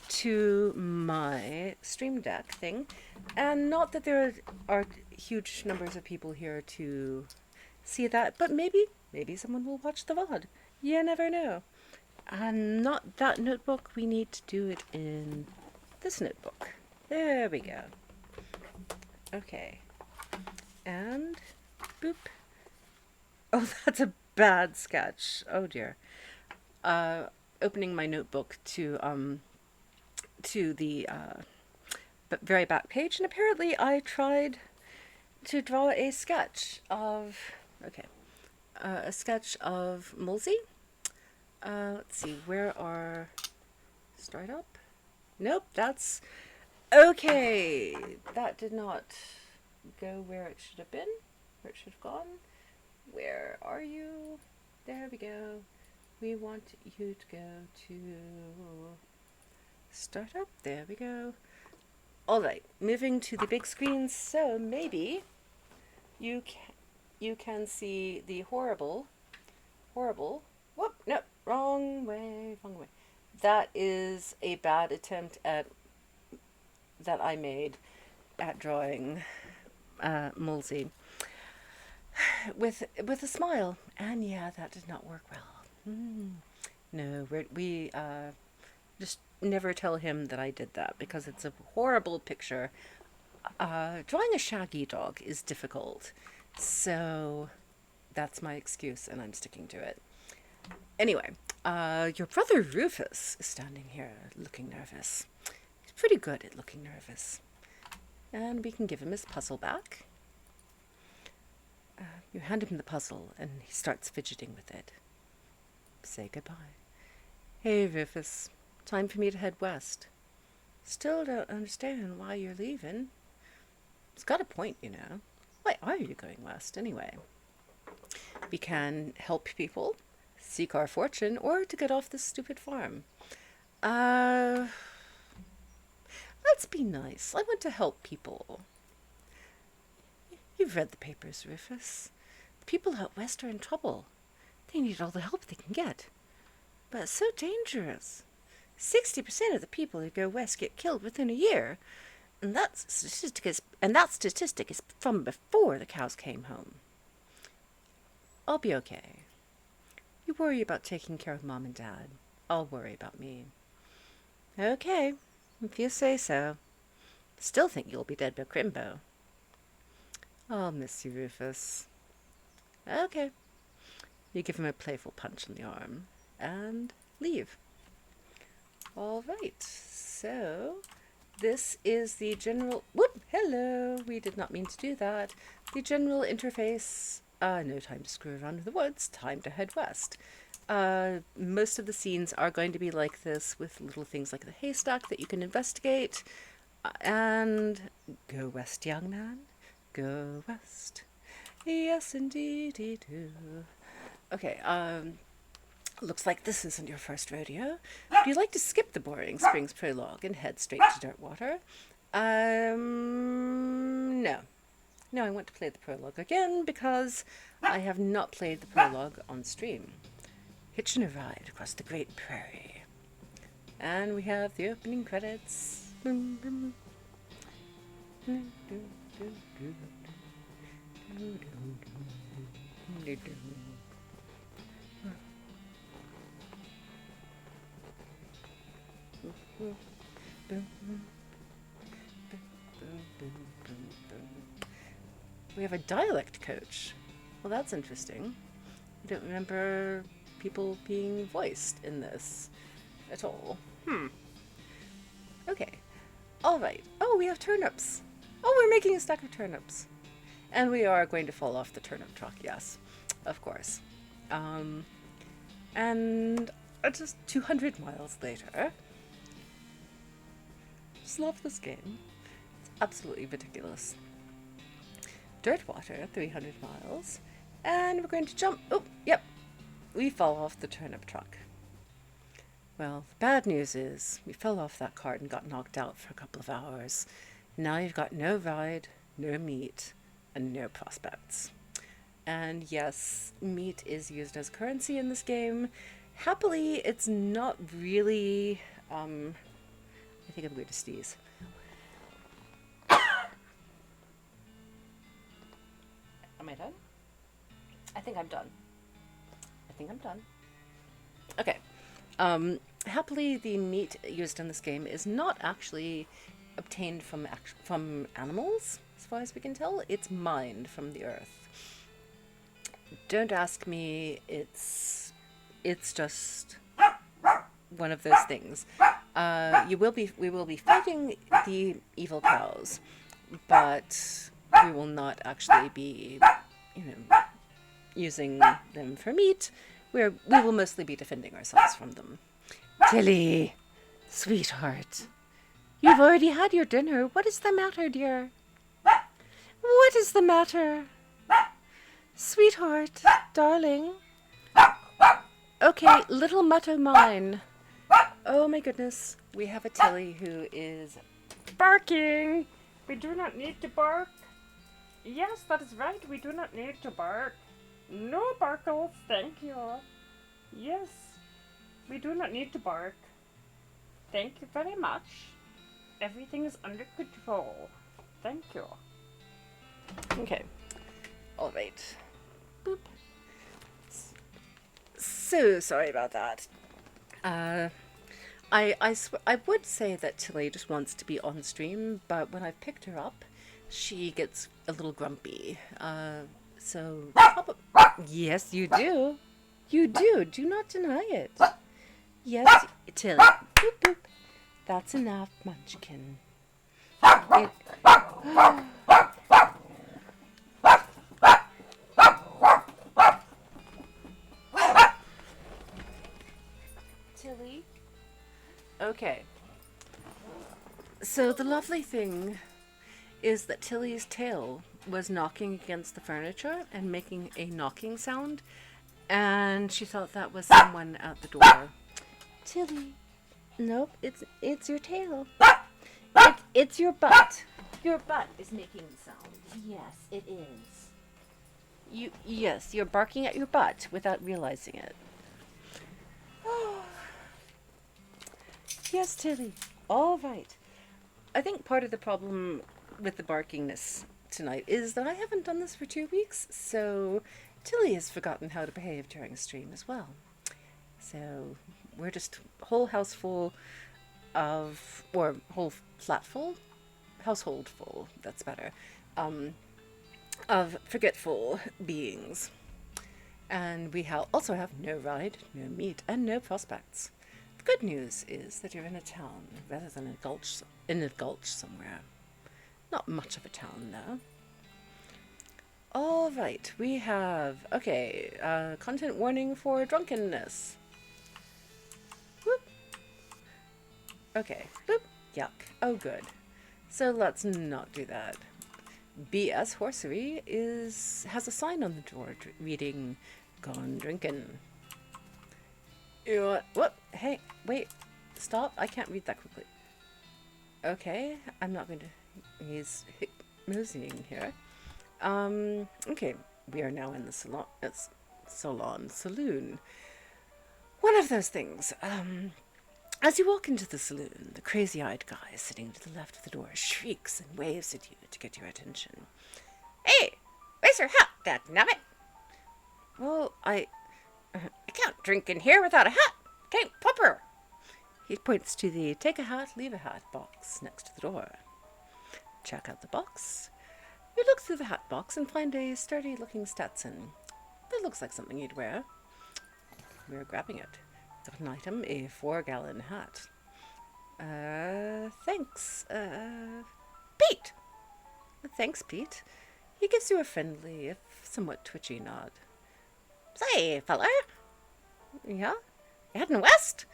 to my Stream Deck thing. And not that there are huge numbers of people here to see that, but maybe someone will watch the VOD. You never know. And not that notebook, we need to do it in this notebook. There we go. Okay. And boop. Oh, that's a bad sketch. Oh dear. Opening my notebook to the very back page, and apparently I tried to draw a sketch of, okay, a sketch of Mulsey. Let's see, where are, start up? Nope, that's, okay, that did not go where it should have been, where it should have gone. Where are you? There we go. We want you to go to start up. There we go. All right, moving to the big screen. So maybe you can see the horrible. Whoop! No, wrong way. That is a bad attempt at that I made at drawing Mulsey with a smile, and yeah, that did not work well. No, we just never tell him that I did that because it's a horrible picture. Drawing a shaggy dog is difficult, so that's my excuse, and I'm sticking to it. Anyway, your brother Rufus is standing here looking nervous. He's pretty good at looking nervous. And we can give him his puzzle back. You hand him the puzzle, and he starts fidgeting with it. Say goodbye. Hey, Rufus. Time for me to head west. Still don't understand why you're leaving. It's got a point, you know. Why are you going west, anyway? We can help people, seek our fortune, or to get off this stupid farm. Let's be nice. I want to help people. You've read the papers, Rufus. The people out west are in trouble. They need all the help they can get. But it's so dangerous. 60% of the people who go west get killed within a year. And that statistic is from before the cows came home. I'll be okay. You worry about taking care of Mom and Dad. I'll worry about me. Okay, if you say so. Still think you'll be dead by Crimbo. I'll miss you, Rufus. Okay. You give him a playful punch on the arm and leave. All right, so this is the general... Whoop! Hello! We did not mean to do that. The general interface. No time to screw around in the woods. Time to head west. Most of the scenes are going to be like this, with little things like the haystack that you can investigate. And go west, young man. Go west. Yes, indeed, do. Okay, looks like this isn't your first rodeo. Would you like to skip the boring Springs prologue and head straight to Dirtwater? No. No, I want to play the prologue again because I have not played the prologue on stream. Hitching a ride across the great prairie. And we have the opening credits. We have a dialect coach. Well, that's interesting. I don't remember people being voiced in this at all. Okay. All right. Oh, we have turnips. Oh, we're making a stack of turnips. And we are going to fall off the turnip truck, yes. Of course. And just 200 miles later. Just love this game. It's absolutely ridiculous. Dirtwater, 300 miles. And we're going to jump. Oh, yep. We fell off the turnip truck. Well, the bad news is we fell off that cart and got knocked out for a couple of hours. Now you've got no ride, no meat, and no prospects. And yes, meat is used as currency in this game. Happily, it's not really... I think I'm going to sneeze. Am I done? I think I'm done. Okay. Happily, the meat used in this game is not actually obtained from animals, as far as we can tell. It's mined from the earth. Don't ask me. It's just one of those things. We will be fighting the evil cows, but we will not actually be, you know, using them for meat. We will mostly be defending ourselves from them. Tilly, sweetheart, you've already had your dinner. What is the matter, dear? What is the matter? Sweetheart, darling. Okay, little mutt o' mine. Oh my goodness, we have a Tilly who is barking. We do not need to bark. Yes, that is right. We do not need to bark. No barkles, thank you. Yes, we do not need to bark. Thank you very much. Everything is under control. Thank you. Okay. All right. Boop. So sorry about that. I would say that Tilly just wants to be on stream, but when I've picked her up, she gets a little grumpy. So yes, you do. You do. Do not deny it. Yes, Tilly. Boop, boop. That's enough, Munchkin. It, Tilly. Okay. So the lovely thing is that Tilly's tail was knocking against the furniture and making a knocking sound, and she thought that was someone at the door. Tilly, nope, it's your tail. It's your butt. Your butt is making the sound. Yes, it is. Yes, you're barking at your butt without realizing it. Yes, Tilly. All right. I think part of the problem with the barkingness tonight is that I haven't done this for 2 weeks, so Tilly has forgotten how to behave during a stream as well. So we're just whole house full of, or whole flat full, household full, that's better, of forgetful beings. And we also have no ride, no meat, and no prospects. The good news is that you're in a town rather than in a gulch somewhere. Not much of a town, though. All right, we have, okay, content warning for drunkenness. Whoop. Okay, boop, yuck. Oh, good. So let's not do that. BS Horsery has a sign on the door reading, "Gone drinkin'." You know what? Whoop! Hey, wait, stop! I can't read that quickly. Okay, I'm not going to. He's moseying here. Okay, we are now in the saloon. One of those things. As you walk into the saloon, the crazy-eyed guy sitting to the left of the door shrieks and waves at you to get your attention. "Hey, where's your hat, dadnabbit?" "Well, I can't drink in here without a hat. Can't popper." He points to the "take a hat, leave a hat" box next to the door. Check out the box. You look through the hat box and find a sturdy-looking Stetson. That looks like something you'd wear. We're grabbing it. It's an item, a 4-gallon hat. Thanks, Pete! Thanks, Pete. He gives you a friendly, if somewhat twitchy nod. "Say, feller." "Yeah? You heading west?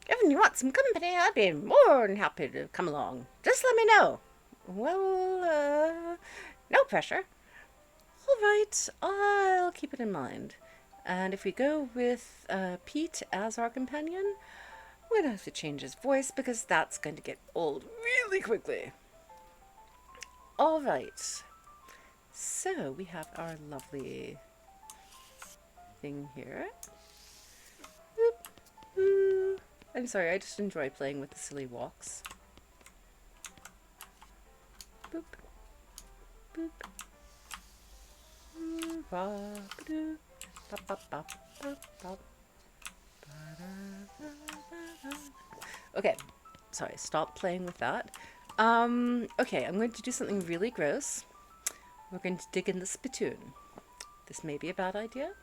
If you want some company, I'd be more than happy to come along. Just let me know." "Well, no pressure." "All right, I'll keep it in mind. And if we go with Pete as our companion, we're going to have to change his voice because that's going to get old really quickly." All right. So we have our lovely thing here. Boop, boop. I'm sorry, I just enjoy playing with the silly walks. Boop, boop. Ba-ba-doo. Okay, sorry, stop playing with that. Okay, I'm going to do something really gross. We're going to dig in the spittoon. This may be a bad idea.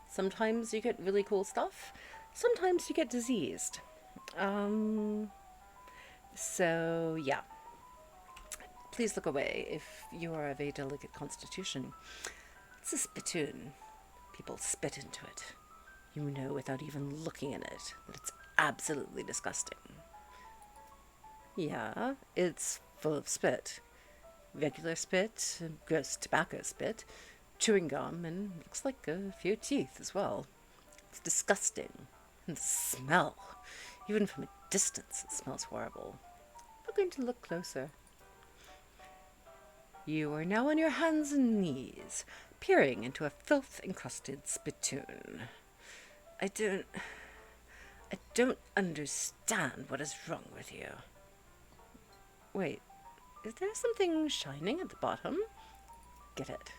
Sometimes you get really cool stuff. Sometimes you get diseased. So, yeah. please look away if you are of a delicate constitution. It's a spittoon. People spit into it. You know without even looking at it that it's absolutely disgusting. Yeah, it's full of spit. Regular spit, gross tobacco spit, chewing gum, and looks like a few teeth as well. It's disgusting. And the smell. Even from a distance, it smells horrible. We're going to look closer. You are now on your hands and knees, peering into a filth-encrusted spittoon. I don't understand what is wrong with you. Wait, is there something shining at the bottom? Get it.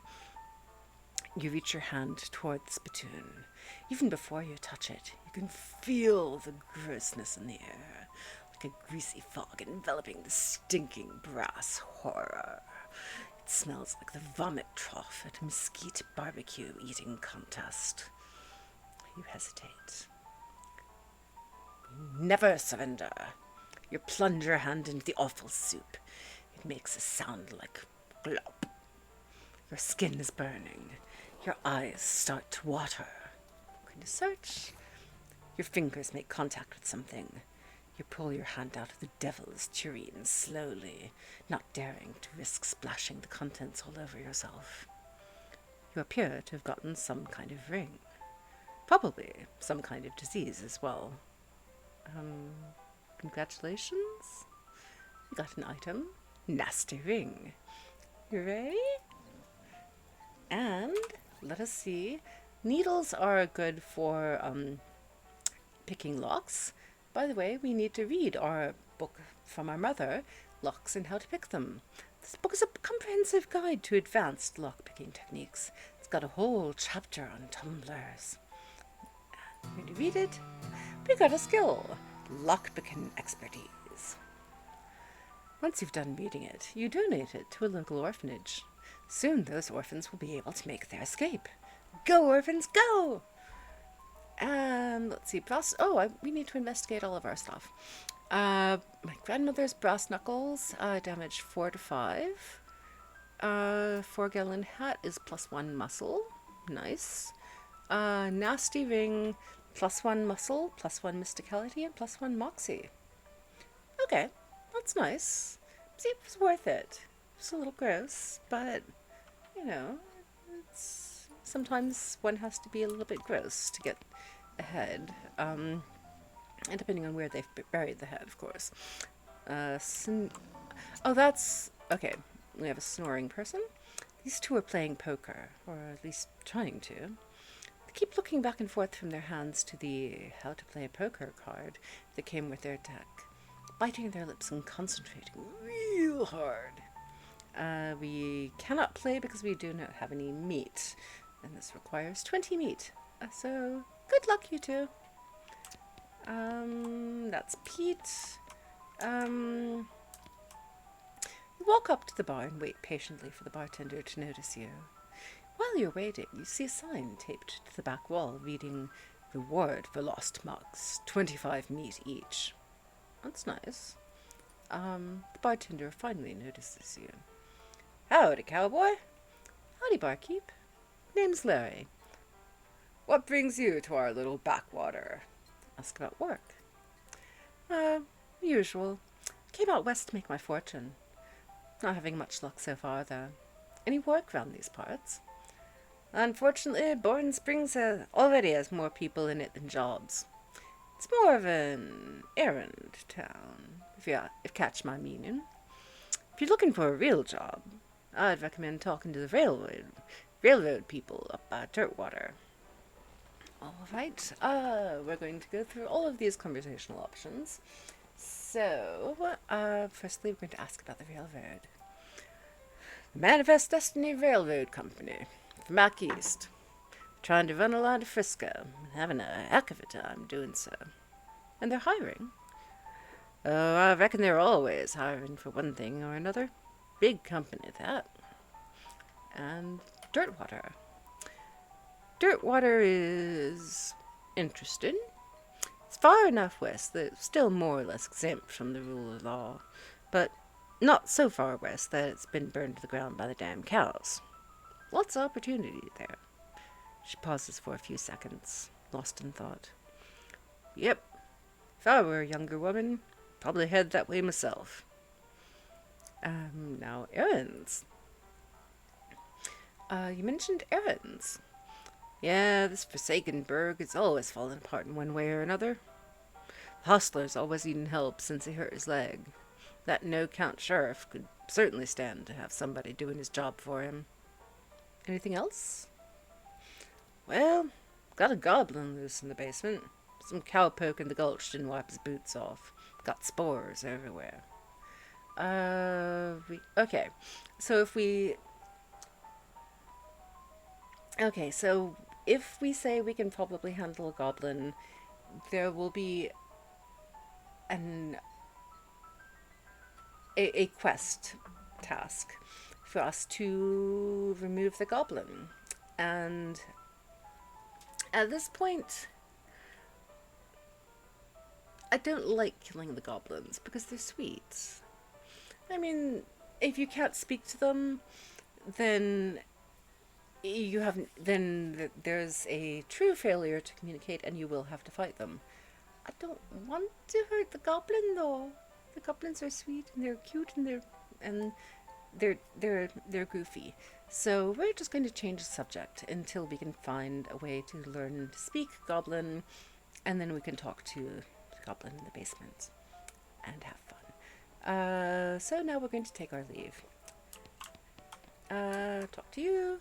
You reach your hand toward the spittoon. Even before you touch it, you can feel the grossness in the air, like a greasy fog enveloping the stinking brass horror. It smells like the vomit trough at a mesquite barbecue eating contest. You hesitate. Never surrender. You plunge your hand into the awful soup. It makes a sound like glop. Your skin is burning. Your eyes start to water. Going to search. Your fingers make contact with something. You pull your hand out of the devil's tureen slowly, not daring to risk splashing the contents all over yourself. You appear to have gotten some kind of ring. Probably some kind of disease as well. Congratulations. You got an item. Nasty ring. Hooray! And let us see. Needles are good for picking locks. By the way, we need to read our book from our mother, Locks and How to Pick Them. This book is a comprehensive guide to advanced lock-picking techniques. It's got a whole chapter on tumblers. I'm going to read it. We got a skill. Lockpicking expertise. Once you've done reading it, you donate it to a local orphanage. Soon those orphans will be able to make their escape. Go, orphans, go! And let's see, we need to investigate all of our stuff. My grandmother's brass knuckles, damage 4 to 5. 4-gallon hat is +1 muscle. Nice. Nasty ring, +1 muscle, +1 mysticality, and +1 moxie. Okay, that's nice. See, it was worth it. It's a little gross, but, sometimes one has to be a little bit gross to get ahead. And depending on where they've buried the head, of course. That's... Okay, we have a snoring person. These two are playing poker, or at least trying to. They keep looking back and forth from their hands to the how to play a poker card that came with their deck, biting their lips and concentrating real hard. We cannot play because we do not have any meat, and this requires 20 meat. So, good luck, you two. That's Pete. You walk up to the bar and wait patiently for the bartender to notice you. While you're waiting, you see a sign taped to the back wall reading, "Reward for lost mugs, 25 meat each." That's nice. The bartender finally notices you. "Howdy, cowboy." "Howdy, barkeep. Name's Larry. What brings you to our little backwater?" "Ask about work." Usual. Came out west to make my fortune. Not having much luck so far, though. Any work round these parts?" "Unfortunately, Borden Springs already has more people in it than jobs. It's more of an errand town, if you catch my meaning. If you're looking for a real job, I'd recommend talking to the railroad people up by Dirtwater." All right, we're going to go through all of these conversational options. So, firstly, we're going to ask about the railroad. "The Manifest Destiny Railroad Company, from back east. Trying to run a line to Frisco, and having a heck of a time doing so." "And they're hiring?" "Oh, I reckon they're always hiring for one thing or another. Big company, that." "And Dirtwater?" "Dirtwater is interesting. It's far enough west that it's still more or less exempt from the rule of law, but Not so far west that it's been burned to the ground by the damn cows. Lots of opportunity there. She pauses for a few seconds, lost in thought. Yep, if I were a younger woman, probably head that way myself. Now errands. You mentioned errands. Yeah, this forsaken burg has always fallen apart in one way or another. The hostler's always needing help since he hurt his leg. That no-count sheriff could certainly stand to have somebody doing his job for him. Anything else? Well, got a goblin loose in the basement. Some cowpoke in the gulch didn't wipe his boots off. Got spores everywhere. Okay. So if we... Okay, so if we say we can probably handle a goblin, there will be an a quest task for us to remove the goblin. And at this point, I don't like killing the goblins because they're sweet. I mean, if you can't speak to them, then you have there's a true failure to communicate and you will have to fight them. I don't want to hurt the goblin though. The goblins are sweet and they're cute and they're goofy. So we're just going to change the subject until we can find a way to learn to speak goblin, and then we can talk to the goblin in the basement and have fun. So now we're going to take our leave. Talk to you.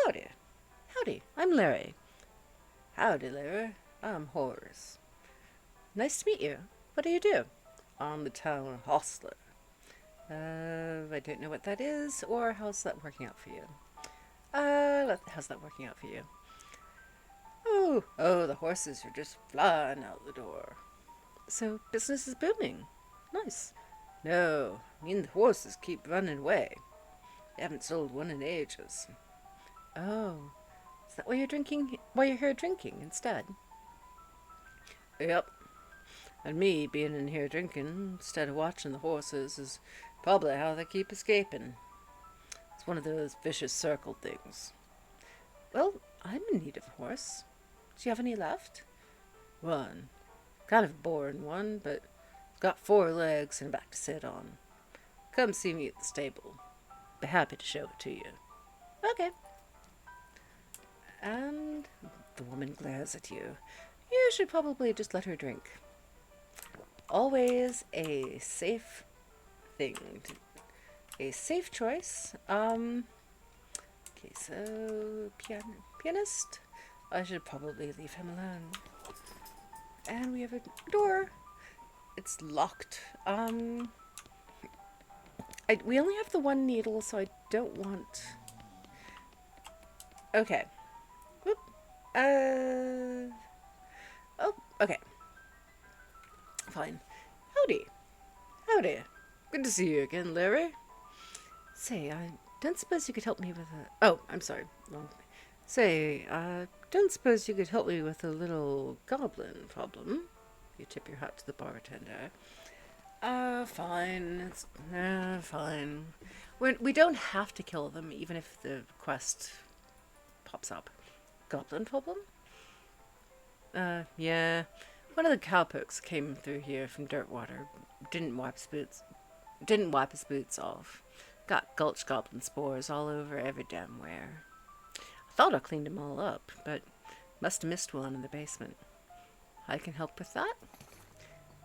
Howdy. Howdy, I'm Larry. Howdy, Larry. I'm Horace. Nice to meet you. What do you do? I'm the town hostler. I don't know what that is, or how's that working out for you? How's that working out for you? Oh, the horses are just flying out the door. So, business is booming. Nice. No, I mean the horses keep running away. They haven't sold one in ages. Oh, is that why you're drinking? Why you're here drinking instead? Yep. And me being in here drinking instead of watching the horses is probably how they keep escaping. It's one of those vicious circle things. Well, I'm in need of a horse. Do you have any left? One. Kind of a boring one, but it's got 4 legs and a back to sit on. Come see me at the stable. Be happy to show it to you. Okay. And the woman glares at you. You should probably just let her drink. Always a safe thing. A safe choice. Okay, so pianist. I should probably leave him alone. And we have a door. It's locked. We only have the one needle, so I don't want... Okay. Whoop. Oh, okay. Fine. Howdy. Howdy. Good to see you again, Larry. Say, I don't suppose you could help me with a... Oh, I'm sorry. Wrong. Say, don't suppose you could help me with a little goblin problem? You tip your hat to the bartender. Fine. Fine. We don't have to kill them, even if the quest pops up. Goblin problem? Yeah. One of the cowpokes came through here from Dirtwater. Didn't wipe his boots off. Got gulch goblin spores all over every damn where. I thought I cleaned them all up, but must have missed one in the basement. I can help with that?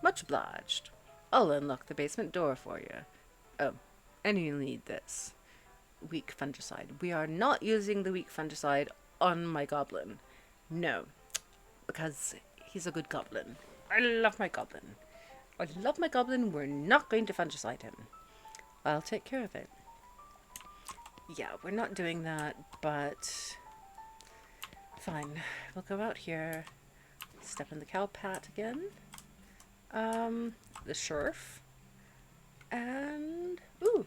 Much obliged. I'll unlock the basement door for you. Oh, and you need this. Weak fungicide. We are not using the weak fungicide on my goblin. No, because he's a good goblin. I love my goblin. I love my goblin. We're not going to fungicide him. I'll take care of it. Yeah, we're not doing that, but... Fine. We'll go out here. Step in the cow pat again. The sheriff. And... Ooh!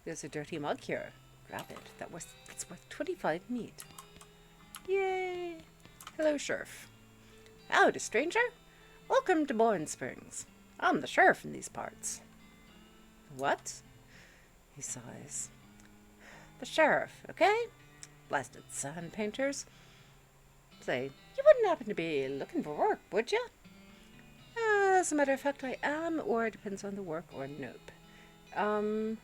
There's a dirty mug here. Grab it. That's worth 25 meat. Yay! Hello, sheriff. Howdy, stranger. Welcome to Bourne Springs. I'm the sheriff in these parts. What? He sighs. The sheriff, okay? Blasted sign painters. Say, you wouldn't happen to be looking for work, would you? As a matter of fact, I am, or it depends on the work, or nope. Um.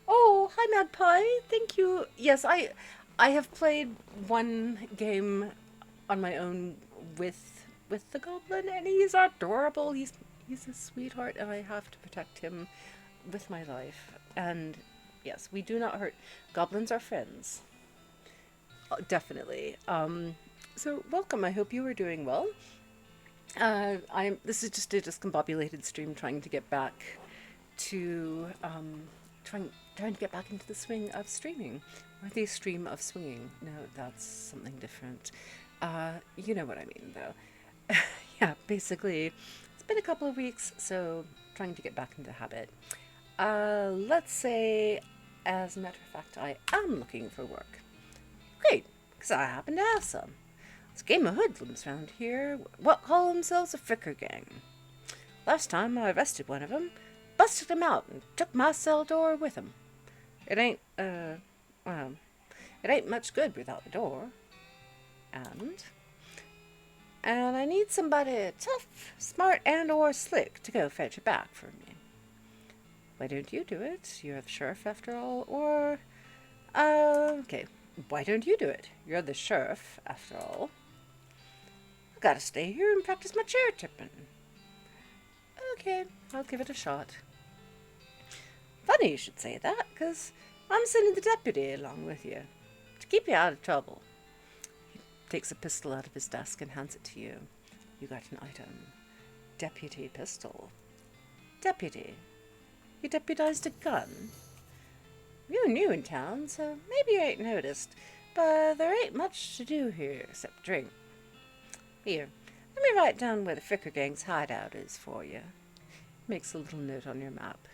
Oh, hi, Magpie. Thank you. Yes, I have played one game on my own with the goblin, and he's adorable. He's a sweetheart, and I have to protect him with my life. And yes, we do not hurt. Goblins are friends. Definitely. So welcome. I hope you are doing well. I'm. This is just a discombobulated stream trying to get back to trying to get back into the swing of streaming, or the stream of swinging. No, that's something different. You know what I mean, though. Yeah, basically, it's been a couple of weeks, so trying to get back into the habit. Let's say, as a matter of fact, I am looking for work. Great, because I happen to have some. This game of hoodlums around here, what call themselves a fricker gang. Last time I arrested one of them, busted him out and took my cell door with him. It ain't, well, it ain't much good without the door. And I need somebody tough, smart, and or slick to go fetch it back for me. Why don't you do it? You're the sheriff after all, or, okay, why don't you do it? You're the sheriff after all. I gotta stay here and practice my chair tipping. Okay, I'll give it a shot. Funny you should say that, 'cause I'm sending the deputy along with you to keep you out of trouble. He takes a pistol out of his desk and hands it to you. You got an item. Deputy pistol. Deputy. You deputized a gun? You're new in town, so maybe you ain't noticed, but there ain't much to do here except drink. Here, let me write down where the Fricker Gang's hideout is for you. Makes a little note on your map.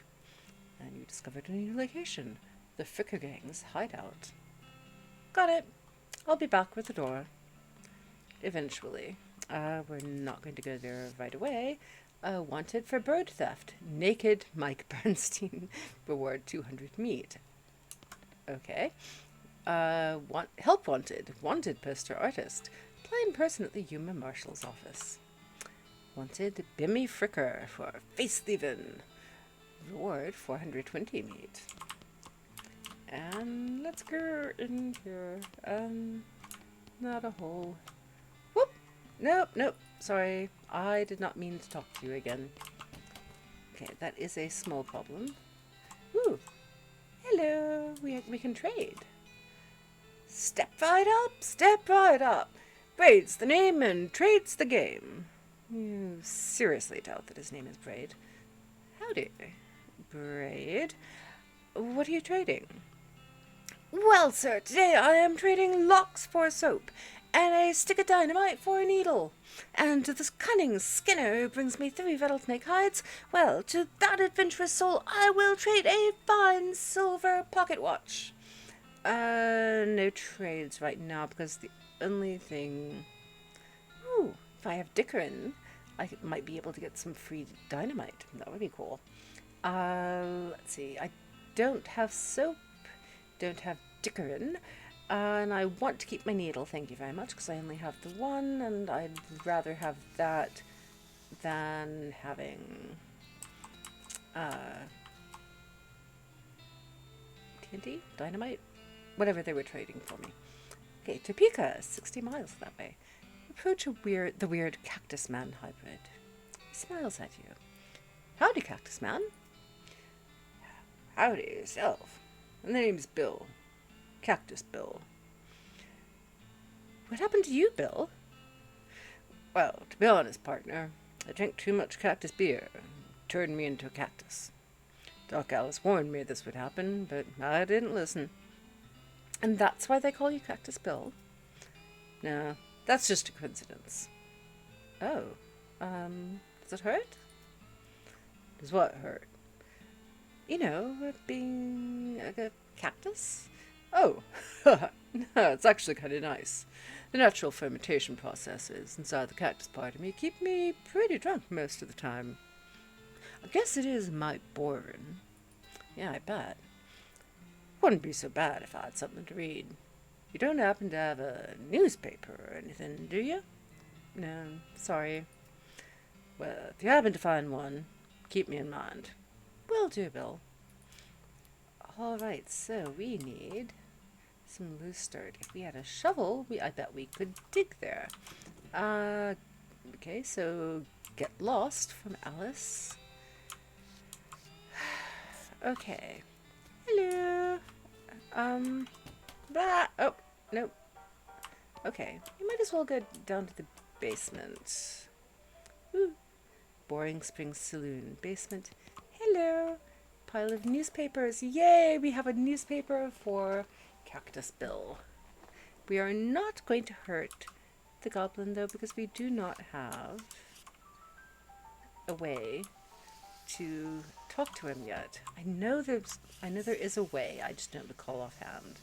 And you discovered a new location. The Fricker Gang's hideout. Got it. I'll be back with the door. Eventually. We're not going to go there right away. Wanted for bird theft. Naked Mike Bernstein. Reward 200 meat. Okay. Help wanted. Wanted poster artist. Plain person at the human marshal's office. Wanted Bimmy Fricker for face thieving. Reward 420 meat. And let's go in here. Not a hole. Whoop! Nope. Sorry. I did not mean to talk to you again. Okay, that is a small problem. Ooh. Hello. We can trade. Step right up. Braid's the name and trade's the game. You seriously doubt that his name is Braid? Howdy. Braid. What are you trading? Well, sir, today I am trading locks for soap, and a stick of dynamite for a needle. And to this cunning Skinner who brings me 3 rattlesnake hides, well, to that adventurous soul I will trade a fine silver pocket watch. No trades right now, because the only thing... Ooh, if I have Dickerin, I might be able to get some free dynamite. That would be cool. Let's see. I don't have soap, don't have Dickerin, and I want to keep my needle, thank you very much, because I only have the one, and I'd rather have that than having, TNT? Dynamite? Whatever they were trading for me. Okay, Topeka, 60 miles that way. Approach the weird Cactus Man hybrid. He smiles at you. Howdy, Cactus Man. Howdy yourself. My name's Bill. Cactus Bill. What happened to you, Bill? Well, to be honest, partner, I drank too much cactus beer. It turned me into a cactus. Doc Alice warned me this would happen, but I didn't listen. And that's why they call you Cactus Bill? No, that's just a coincidence. Oh, does it hurt? Does what hurt? You know, being a cactus? Oh, no, it's actually kind of nice. The natural fermentation processes inside the cactus part of me keep me pretty drunk most of the time. I guess it is might boring. Yeah, I bet. Wouldn't be so bad if I had something to read. You don't happen to have a newspaper or anything, do you? No, sorry. Well, if you happen to find one, keep me in mind. Will do, Bill. Alright, so we need some loose dirt. If we had a shovel, I bet we could dig there. Okay, so get lost from Alice. Okay. Hello. Blah. Oh, nope. Okay, you might as well go down to the basement. Ooh. Boring Springs Saloon. Basement. Hello. Pile of newspapers. Yay, we have a newspaper for Cactus Bill. We are not going to hurt the goblin, though, because we do not have a way to talk to him yet. I know there is a way. I just don't recall offhand.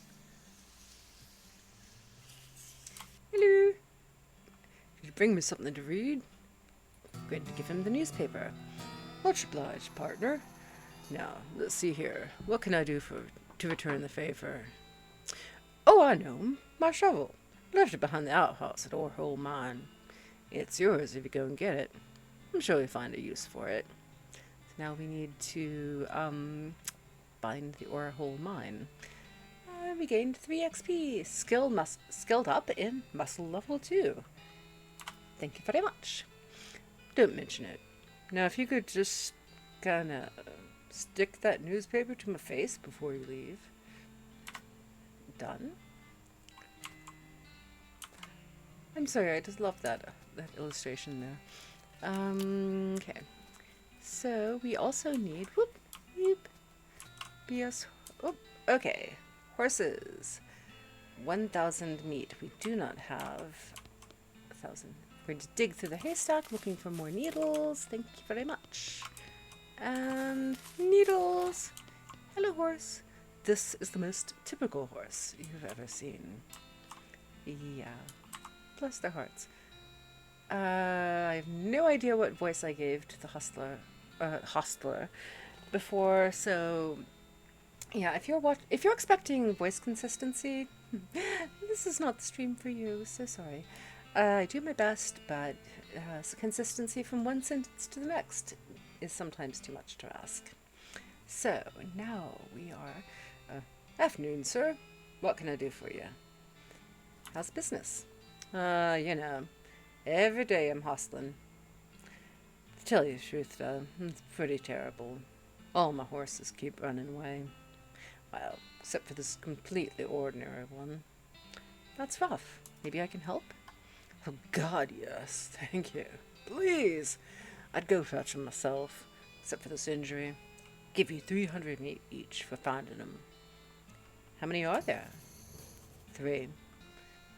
Hello. Could you bring me something to read? I'm going to give him the newspaper. Much obliged, partner. Now, let's see here. What can I do to return the favor? Oh, I know. My shovel. Left it behind the outhouse at Orhole Mine. It's yours if you go and get it. I'm sure you'll find a use for it. So now we need to bind the Orhole Mine. We gained 3 XP. Skilled up in muscle level 2. Thank you very much. Don't mention it. Now, if you could just kind of stick that newspaper to my face before you leave. Done. I'm sorry, I just love that illustration there. Okay. So we also need BS. Okay. Horses. 1,000 meat. We do not have 1,000. We're going to dig through the haystack looking for more needles. Thank you very much. And needles. Hello, horse. This is the most typical horse you've ever seen. Yeah. Bless their hearts. I have no idea what voice I gave to the hostler before, so yeah, if you're expecting voice consistency, this is not the stream for you. So sorry. I do my best, but consistency from one sentence to the next is sometimes too much to ask. So now we are. Afternoon, sir. What can I do for you? How's business? Every day I'm hustling. To tell you the truth, though, it's pretty terrible. All my horses keep running away. Well, except for this completely ordinary one. That's rough. Maybe I can help? Oh, God, yes. Thank you. Please. I'd go fetch him myself, except for this injury. Give you 300 each for finding him. How many are there? 3.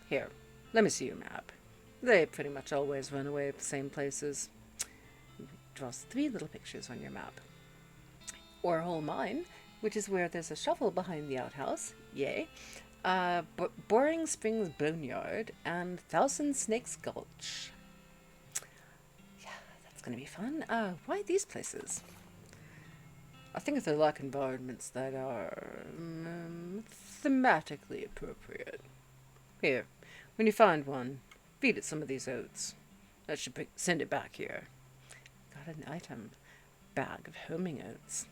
Here, let me see your map. They pretty much always run away at the same places. Draws 3 little pictures on your map. Orhole Mine, which is where there's a shovel behind the outhouse. Yay. Boring Springs Boneyard and Thousand Snakes Gulch. Yeah, that's gonna be fun. Why these places? I think they like environments that are thematically appropriate. Here, when you find one, feed it some of these oats. That should send it back here. Got an item. Bag of homing oats.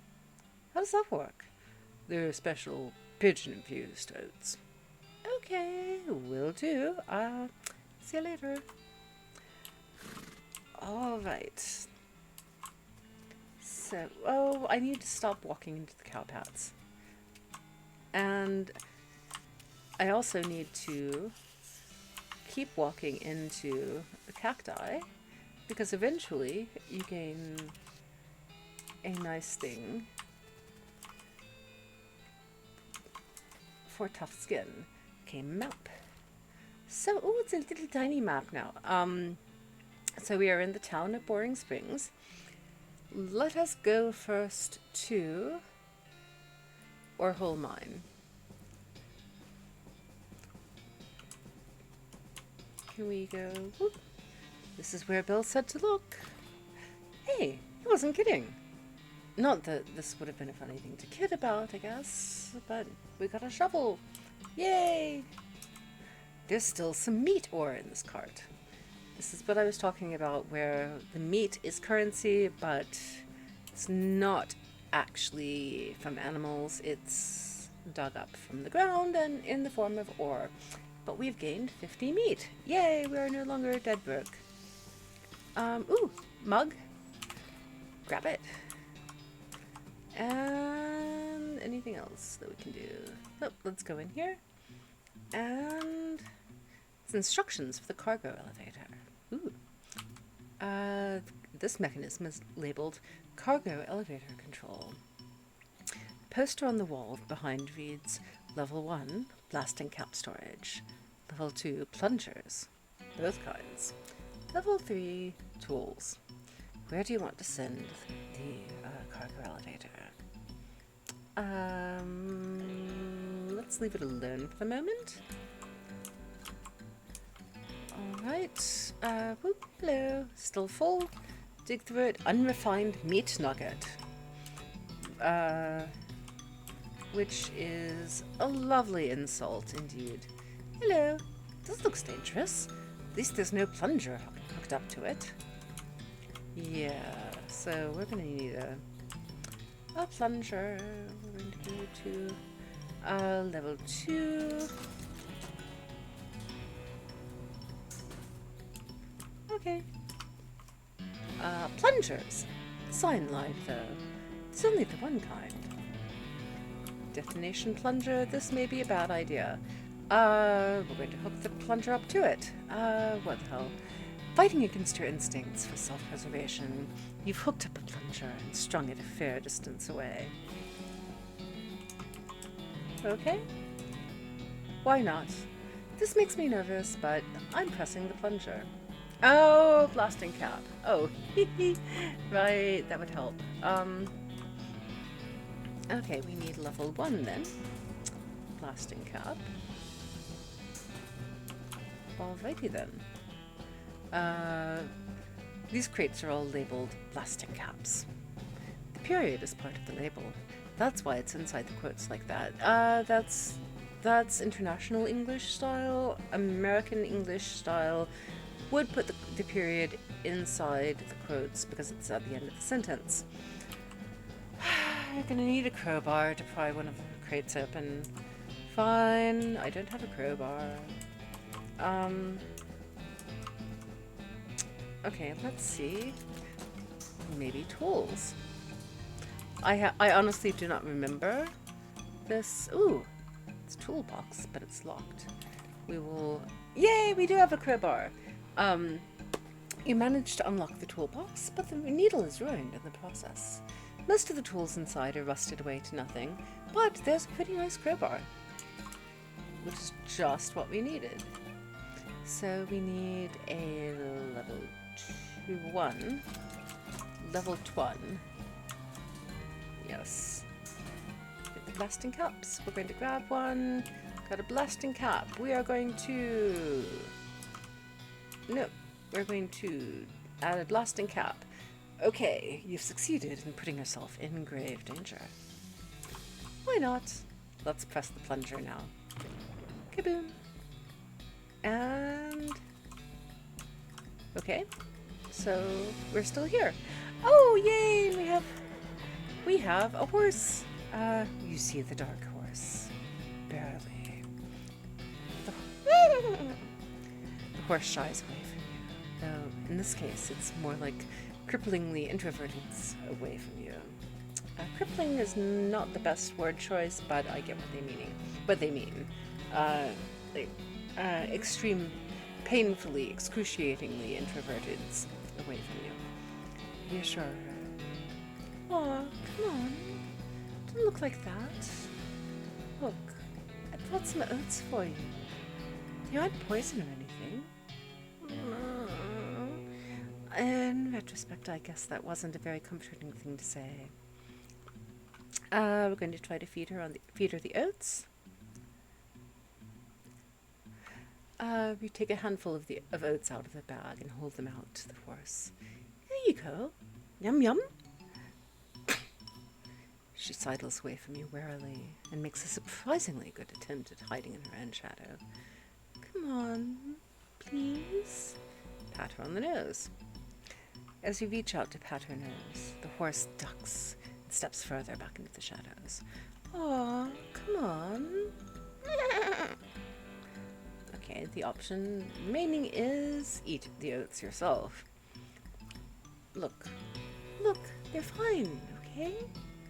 How does that work? They're special pigeon-infused oats. Okay, will do. See you later. Alright. So, I need to stop walking into the cowpats. And I also need to keep walking into the cacti, because eventually you gain a nice thing for tough skin. Okay, map. So, it's a little tiny map now. So we are in the town of Boring Springs. Let us go first to Orhole Mine. Can we go? Whoop. This is where Bill said to look. Hey, he wasn't kidding. Not that this would have been a funny thing to kid about, I guess, but we got a shovel. Yay! There's still some meat ore in this cart. This is what I was talking about, where the meat is currency, but it's not actually from animals. It's dug up from the ground and in the form of ore. But we've gained 50 meat. Yay, we are no longer dead broke. Ooh, mug. Grab it. And anything else that we can do? Nope, let's go in here. And it's instructions for the cargo elevator. Ooh. This mechanism is labeled Cargo Elevator Control. Poster on the wall behind reads Level 1, Blasting Cap Storage. Level 2, Plungers. Both kinds. Level 3, Tools. Where do you want to send the cargo elevator? Let's leave it alone for the moment. Alright. Whoop, hello. Still full. Dig through it. Unrefined meat nugget. Which is a lovely insult indeed. Hello. This looks dangerous. At least there's no plunger hooked up to it. Yeah, so we're gonna need a plunger. We're going to go to level 2. Okay. Plungers. Sign live though. It's only the one kind. Detonation plunger. This may be a bad idea. We're going to hook the plunger up to it. What the hell? Fighting against your instincts for self-preservation, you've hooked up a plunger and strung it a fair distance away. Okay. Why not? This makes me nervous, but I'm pressing the plunger. Oh, blasting cap. Oh, right, that would help. Okay, we need level 1 then. Blasting cap. Alrighty then. These crates are all labeled blasting caps. The period is part of the label. That's why it's inside the quotes like that. That's international English style. American English style would put the period inside the quotes because it's at the end of the sentence. You're gonna need a crowbar to pry one of the crates open. Fine, I don't have a crowbar. Okay, let's see. Maybe tools. I honestly do not remember this. Ooh, it's a toolbox, but it's locked. We will... Yay, we do have a crowbar. You managed to unlock the toolbox, but the needle is ruined in the process. Most of the tools inside are rusted away to nothing, but there's a pretty nice crowbar, which is just what we needed. So we need a level 1. Level 1. Yes. Get the blasting caps. We're going to grab one. Got a blasting cap. We are going to... No. We're going to add a blasting cap. Okay, you've succeeded in putting yourself in grave danger. Why not? Let's press the plunger now. Kaboom. And... Okay. So, we're still here. Oh, yay! We have a horse. You see the dark horse. Barely. The horse shies away from you. Though, in this case, it's more like cripplingly introverted away from you. Crippling is not the best word choice, but I get what they mean. Extreme, painfully, excruciatingly introverted away from you. Reassure her. Aw, come on. Don't look like that. Look, I brought some oats for you. They aren't poison or anything. In retrospect, I guess that wasn't a very comforting thing to say. We're going to try to feed her the oats. We take a handful of oats out of the bag and hold them out to the horse. There you go. Yum yum. She sidles away from you warily and makes a surprisingly good attempt at hiding in her own shadow. Come on, please. Pat her on the nose. As you reach out to pat her nose, the horse ducks and steps further back into the shadows. Aw, come on. Okay, the option remaining is eat the oats yourself. Look, they're fine, okay?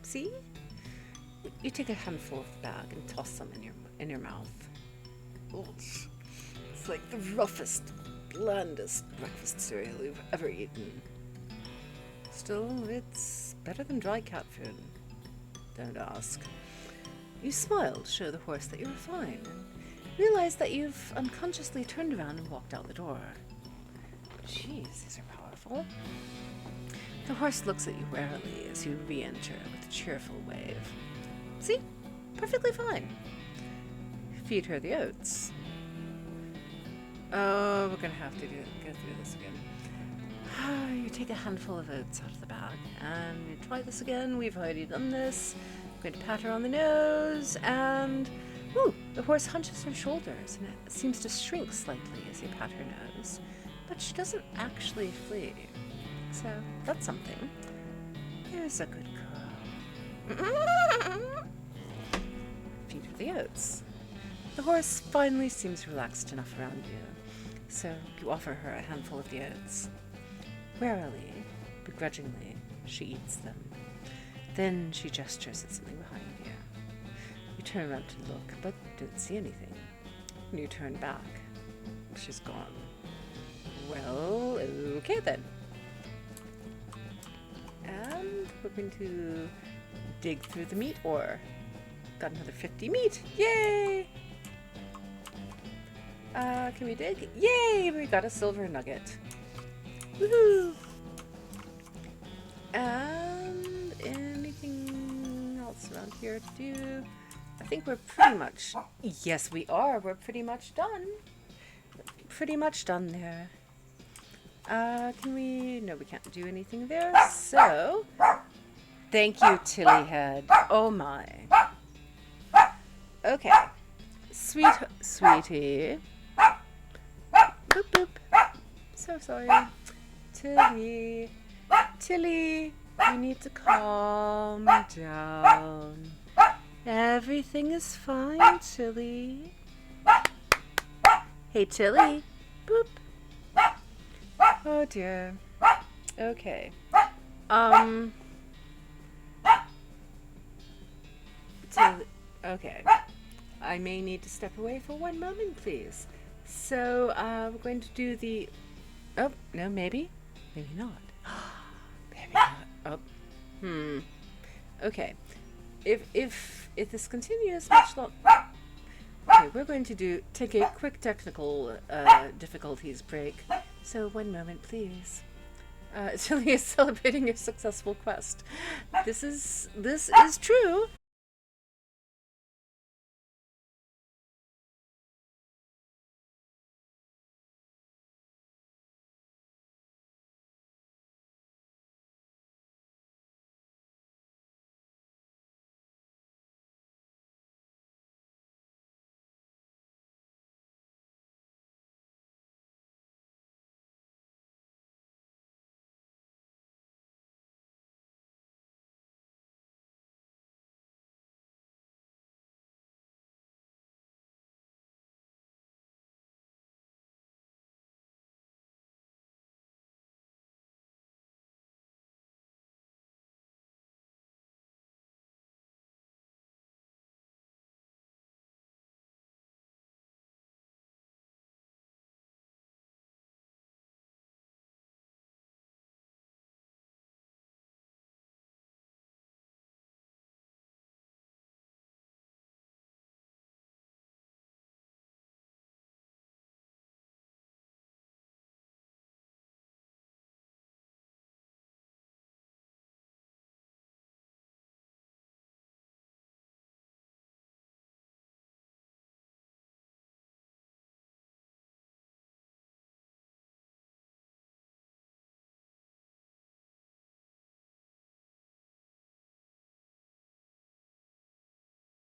See? You take a handful of the bag and toss some in your mouth. It's like the roughest, blandest breakfast cereal you've ever eaten. Still, it's better than dry cat food. Don't ask. You smile to show the horse that you're fine, and realize that you've unconsciously turned around and walked out the door. Jeez, these are powerful. The horse looks at you warily as you re-enter with a cheerful wave. See? Perfectly fine. Feed her the oats. Oh, we're gonna have to go through this again. You take a handful of oats out of the bag, and you try this again. We've already done this. I'm going to pat her on the nose, and the horse hunches her shoulders, and it seems to shrink slightly as you pat her nose. But she doesn't actually flee. So that's something. Here's a good girl. Feed her the oats. The horse finally seems relaxed enough around you, so you offer her a handful of the oats. Warily, begrudgingly, she eats them. Then she gestures at something behind you. You turn around to look, but don't see anything. When you turn back, she's gone. Well, okay then. And we're going to dig through the meat ore. Got another 50 meat. Yay! Can we dig? Yay! We got a silver nugget. Woohoo! And anything else around here to do? I think we're pretty much... Yes, we are. We're pretty much done. Pretty much done there. Can we... No, we can't do anything there. So... Thank you, Tillyhead. Oh my. Okay. Sweetie. Boop, boop. So sorry. Tilly, you need to calm down. Everything is fine, Tilly. Hey, Tilly. Boop. Oh dear. Okay. Tilly. Okay. I may need to step away for one moment, please. So, we're going to do the... Oh, no, maybe? Maybe not. Maybe not. Oh. Okay. If this continues much longer... Okay, we're going to take a quick technical difficulties break. So, one moment, please. Tilly is celebrating your successful quest. This is true.